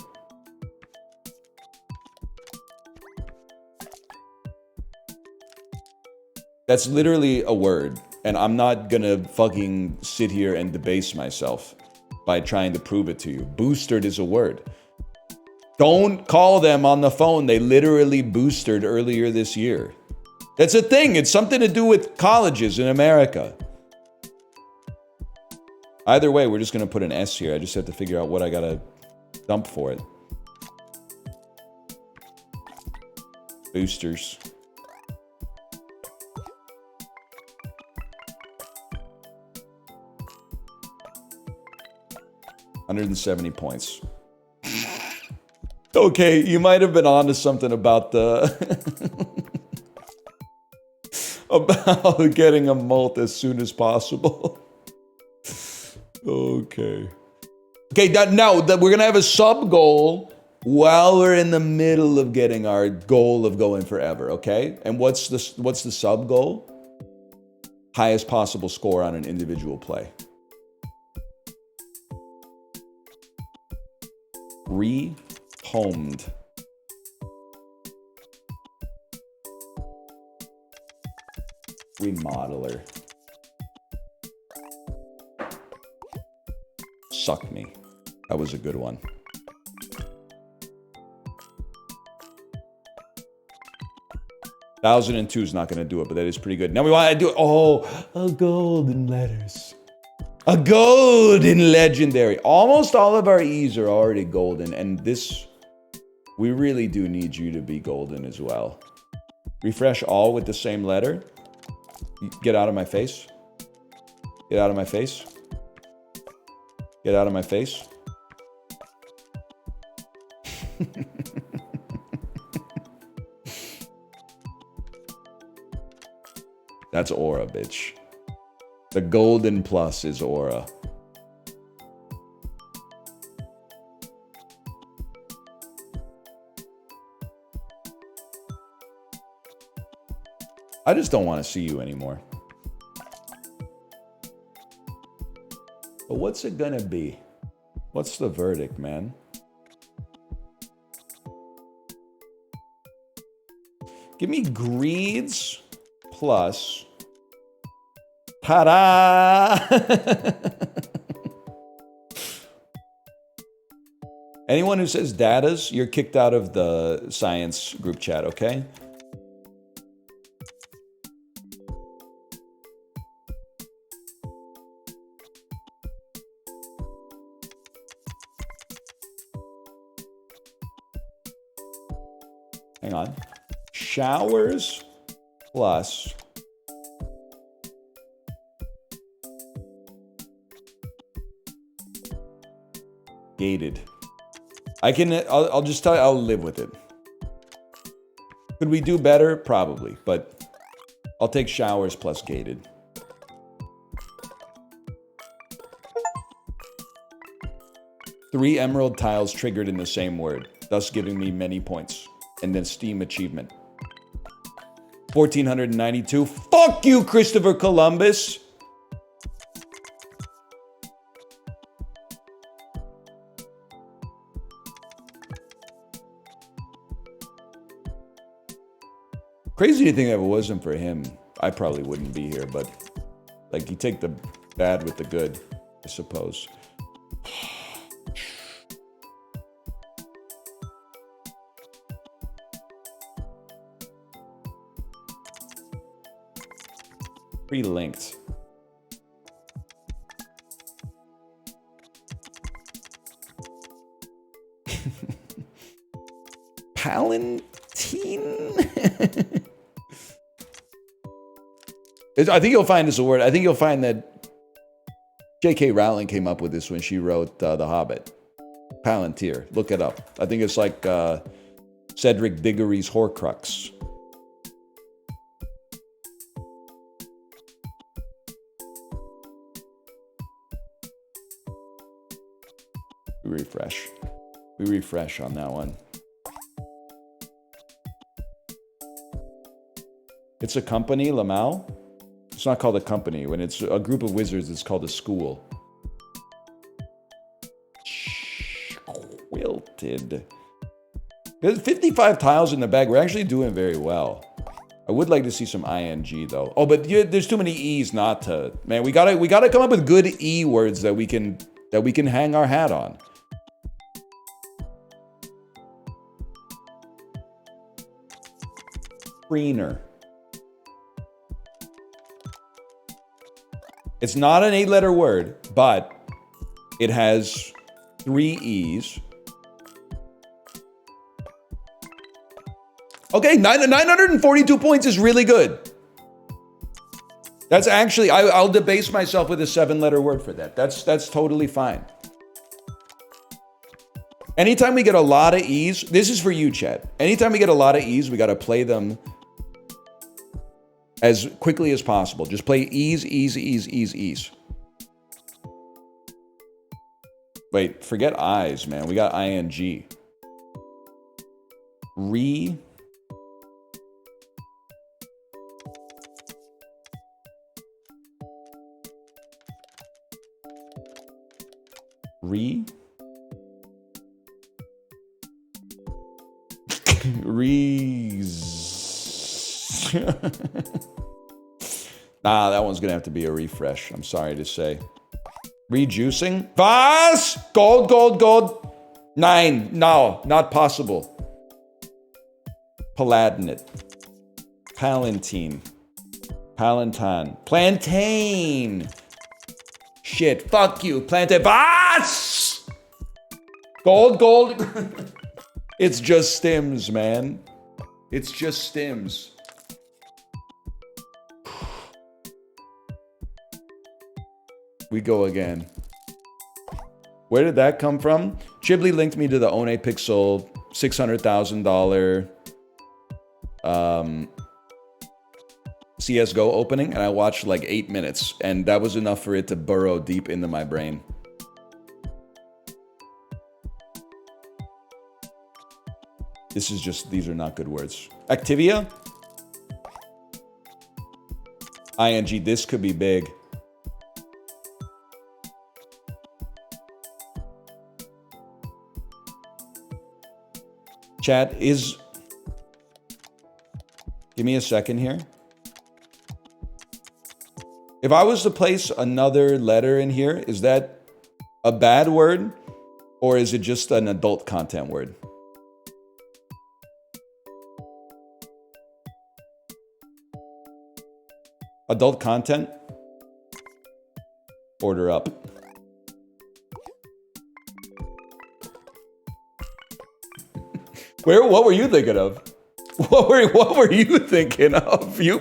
That's literally a word, and I'm not gonna fucking sit here and debase myself. by trying to prove it to you. Boosted is a word. Don't call them on the phone. They literally boosted earlier this year. That's a thing. It's something to do with colleges in America. Either way, we're just going to put an S here. I just have to figure out what I got to dump for it. Boosters. $170 points. Okay, you might have been onto something about the about getting a molt as soon as possible. Okay. Okay, now that we're gonna have a sub goal while we're in the middle of getting our goal of going forever. Okay, and what's the sub goal? Highest possible score on an individual play. Rehomed. Remodeler. Suck me. That was a good one. $1,002 is not going to do it, but that is pretty good. Now we want to do it. Oh, a golden letters. A golden legendary. Almost all of our E's are already golden, and this, we really do need you to be golden as well. Refresh all with the same letter. Get out of my face. Get out of my face. Get out of my face. That's aura, bitch. The golden plus is aura. I just don't want to see you anymore. But what's it gonna be? What's the verdict, man? Give me greeds plus. Ta-da! Anyone who says datas, you're kicked out of the science group chat, okay? Hang on. Showers plus gated. I'll just tell you, I'll live with it. Could we do better? Probably, but I'll take showers plus gated. Three emerald tiles triggered in the same word, thus giving me many points. And then Steam achievement. 1,492. Fuck you, Christopher Columbus! Crazy to think that if it wasn't for him, I probably wouldn't be here, but like you take the bad with the good, I suppose. Pre-linked. Palantine? I think you'll find this a word. I think you'll find that J.K. Rowling came up with this when she wrote The Hobbit. Palantir. Look it up. I think it's like Cedric Diggory's Horcrux. Refresh. We refresh on that one. It's a company, Lamau. It's not called a company. When it's a group of wizards, it's called a school. Quilted. There's 55 tiles in the bag. We're actually doing very well. I would like to see some ing though. Oh, but there's too many e's not to. Man, we gotta come up with good e words that we can that we can hang our hat on. Screener. It's not an 8-letter word, but it has 3 E's. Okay, 942 points is really good. That's actually, I'll debase myself with a 7-letter word for that. That's totally fine. Anytime we get a lot of E's, this is for you, chat. Anytime we get a lot of E's, we got to play them as quickly as possible. Just play E's, E's, E's, E's, E's. Wait, forget I's, man. We got ing. Re. Nah, that one's gonna have to be a refresh. I'm sorry to say. Rejuicing? Vas! Gold, gold, gold. 9. No, not possible. Paladinate. Palantine. Palantan. Plantain. Shit, fuck you. Plantain. Vas! Gold, gold. It's just stims, man. It's just stims. We go again. Where did that come from? Chibli linked me to the One Pixel $600,000 CSGO opening, and I watched like 8 minutes, and that was enough for it to burrow deep into my brain. These are not good words. Activia? ING, this could be big. Chat is... Give me a second here. If I was to place another letter in here, is that a bad word? Or is it just an adult content word? Adult content? Order up. What were you thinking of? What were you thinking of? You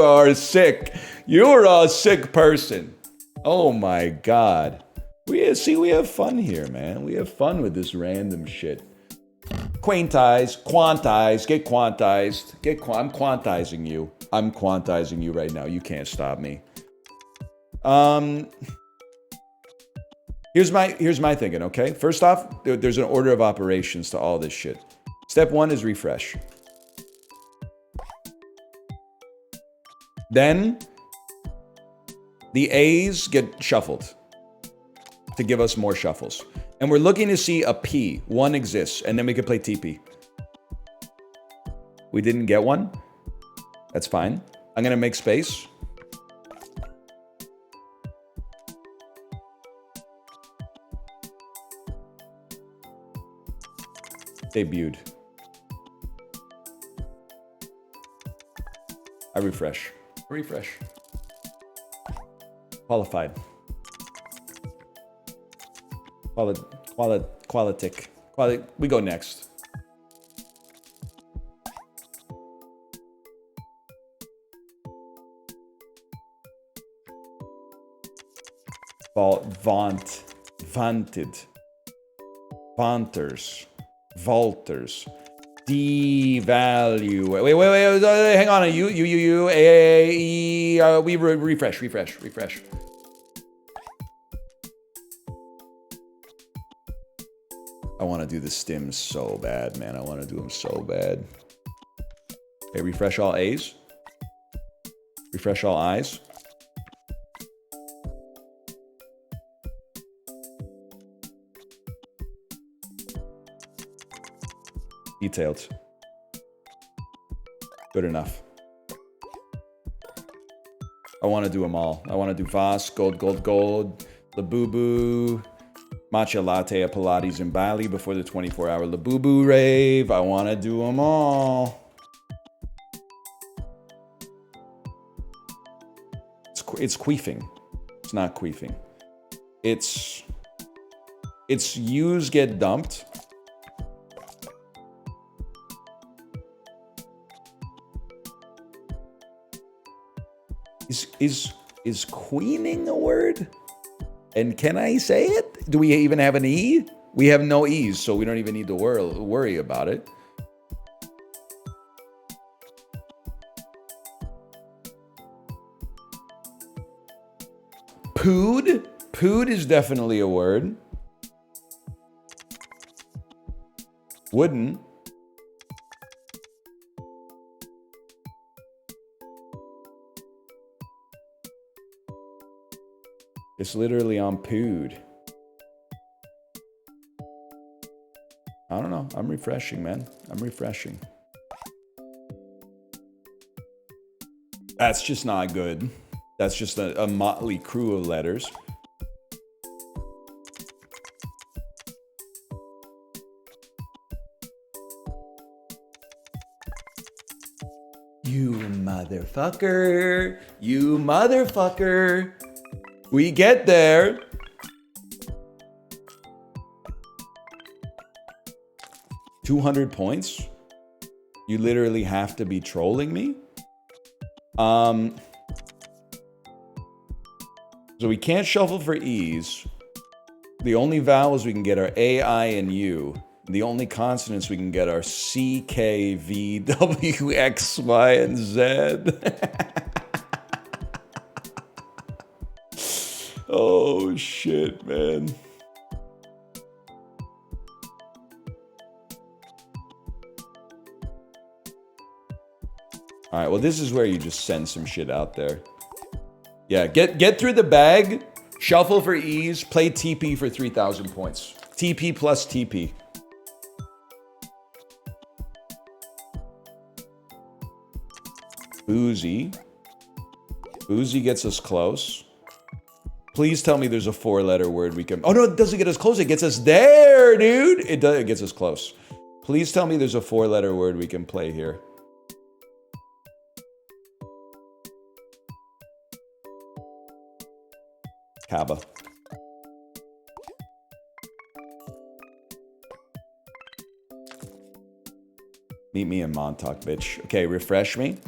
are sick. You're a sick person. Oh my God. We have fun here, man. We have fun with this random shit. Quantize, get quantized. I'm quantizing you. I'm quantizing you right now. You can't stop me. Here's my thinking, okay? First off, there's an order of operations to all this shit. Step 1 is refresh. Then the A's get shuffled to give us more shuffles. And we're looking to see a P. 1 exists, and then we could play TP. We didn't get one. That's fine. I'm gonna make space. Debuted. I refresh. Qualified. Qualitic. We go next. Vaunted. Banters. Vaulters. Devalue. Wait. Hang on. We refresh. I want to do the stims so bad, man. I want to do them so bad. Okay, refresh all A's. Refresh all I's. Detailed. Good enough. I want to do them all. I want to do Vas, gold, Labubu. Matcha latte at Pilates in Bali before the 24-hour Labubu rave. I want to do them all. It's queefing. It's not queefing. It's use get dumped. Is queening a word? And can I say it? Do we even have an E? We have no E's, so we don't even need to worry about it. Pood? Pood is definitely a word. Wooden. It's literally on pood. I don't know. I'm refreshing, man. I'm refreshing. That's just not good. That's just a motley crew of letters. You motherfucker. You motherfucker. We get there. $200 points? You literally have to be trolling me? So we can't shuffle for E's. The only vowels we can get are A, I, and U. The only consonants we can get are C, K, V, W, X, Y, and Z. Oh, shit, man. All right, well, this is where you just send some shit out there. Yeah, get through the bag, shuffle for E's, play TP for 3,000 points. TP plus TP. Boozy. Boozy gets us close. Please tell me there's a 4-letter word we can... Oh, no, it doesn't get us close. It gets us there, dude. It gets us close. Please tell me there's a 4-letter word we can play here. Kaba. Meet me in Montauk, bitch. Okay, refresh me.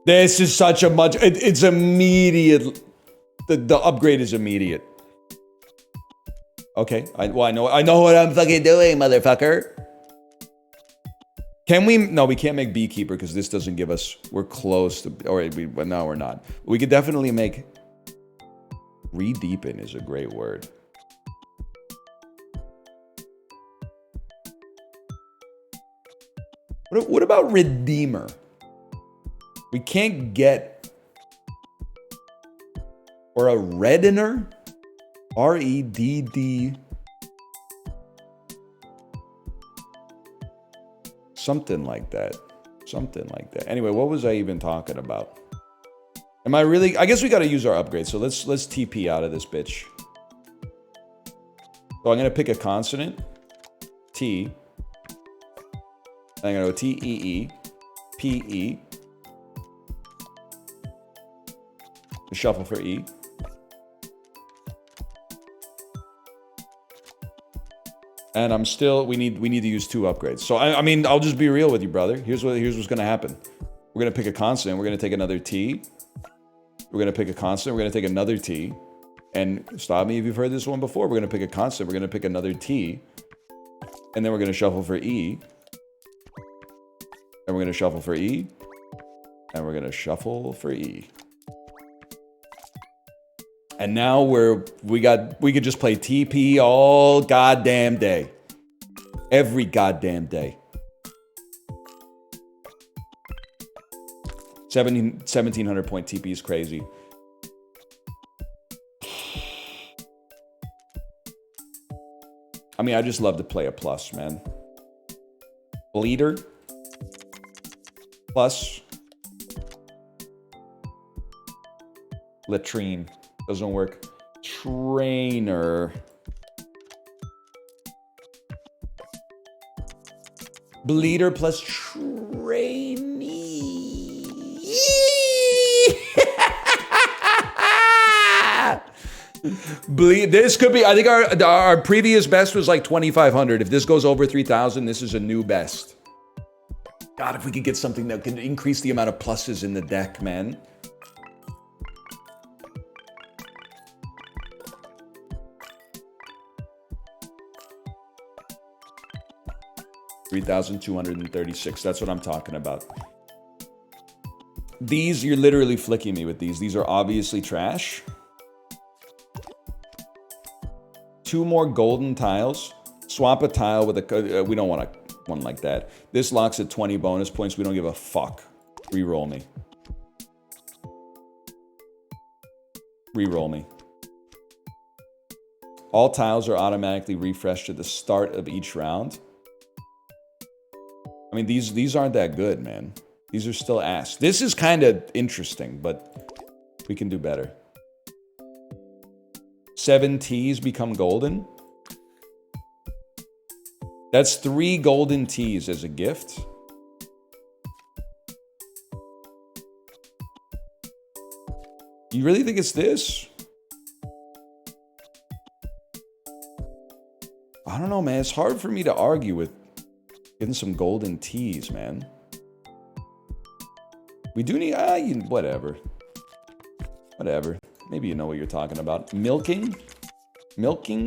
This is such a much... It's immediate... The upgrade is immediate. Okay, I know what I'm fucking doing, motherfucker. Can we? No, we can't make beekeeper because this doesn't give us. We're close to. Or no, we're not. We could definitely make. Re-deepen is a great word. What about redeemer? We can't get. Or a reddener? R-E-D-D. Something like that. Something like that. Anyway, what was I even talking about? Am I really... I guess we got to use our upgrade. So let's TP out of this bitch. So I'm going to pick a consonant. T. I'm going to go T-E-E. P-E. Shuffle for E. And I'm still, we need to use 2 upgrades. So I mean, I'll just be real with you, brother. Here's what's gonna happen. We're gonna pick a consonant. We're gonna take another T. We're gonna pick a consonant. We're gonna take another T. And stop me if you've heard this one before. We're gonna pick a consonant. We're gonna pick another T. And then we're gonna shuffle for E. And we're gonna shuffle for E. And we're gonna shuffle for E. And now we could just play TP all goddamn day. Every goddamn day. 1,700 point TP is crazy. I mean, I just love to play a plus, man. Bleeder. Plus. Latrine. Doesn't work. trainer. Bleeder plus trainee. This could be, I think our previous best was like 2,500. If this goes over 3,000, this is a new best. God, if we could get something that could increase the amount of pluses in the deck, man. $3,236. That's what I'm talking about. These, you're literally flicking me with these. These are obviously trash. 2 more golden tiles. Swap a tile with a... we don't want one like that. This locks at 20 bonus points. We don't give a fuck. Reroll me. Reroll me. All tiles are automatically refreshed at the start of each round. I mean, these aren't that good, man. These are still ass. This is kind of interesting, but we can do better. 7 T's become golden. That's 3 golden T's as a gift. You really think it's this? I don't know, man. It's hard for me to argue with getting some golden T's, man. We do need... whatever. Whatever. Maybe you know what you're talking about. Milking? Milking?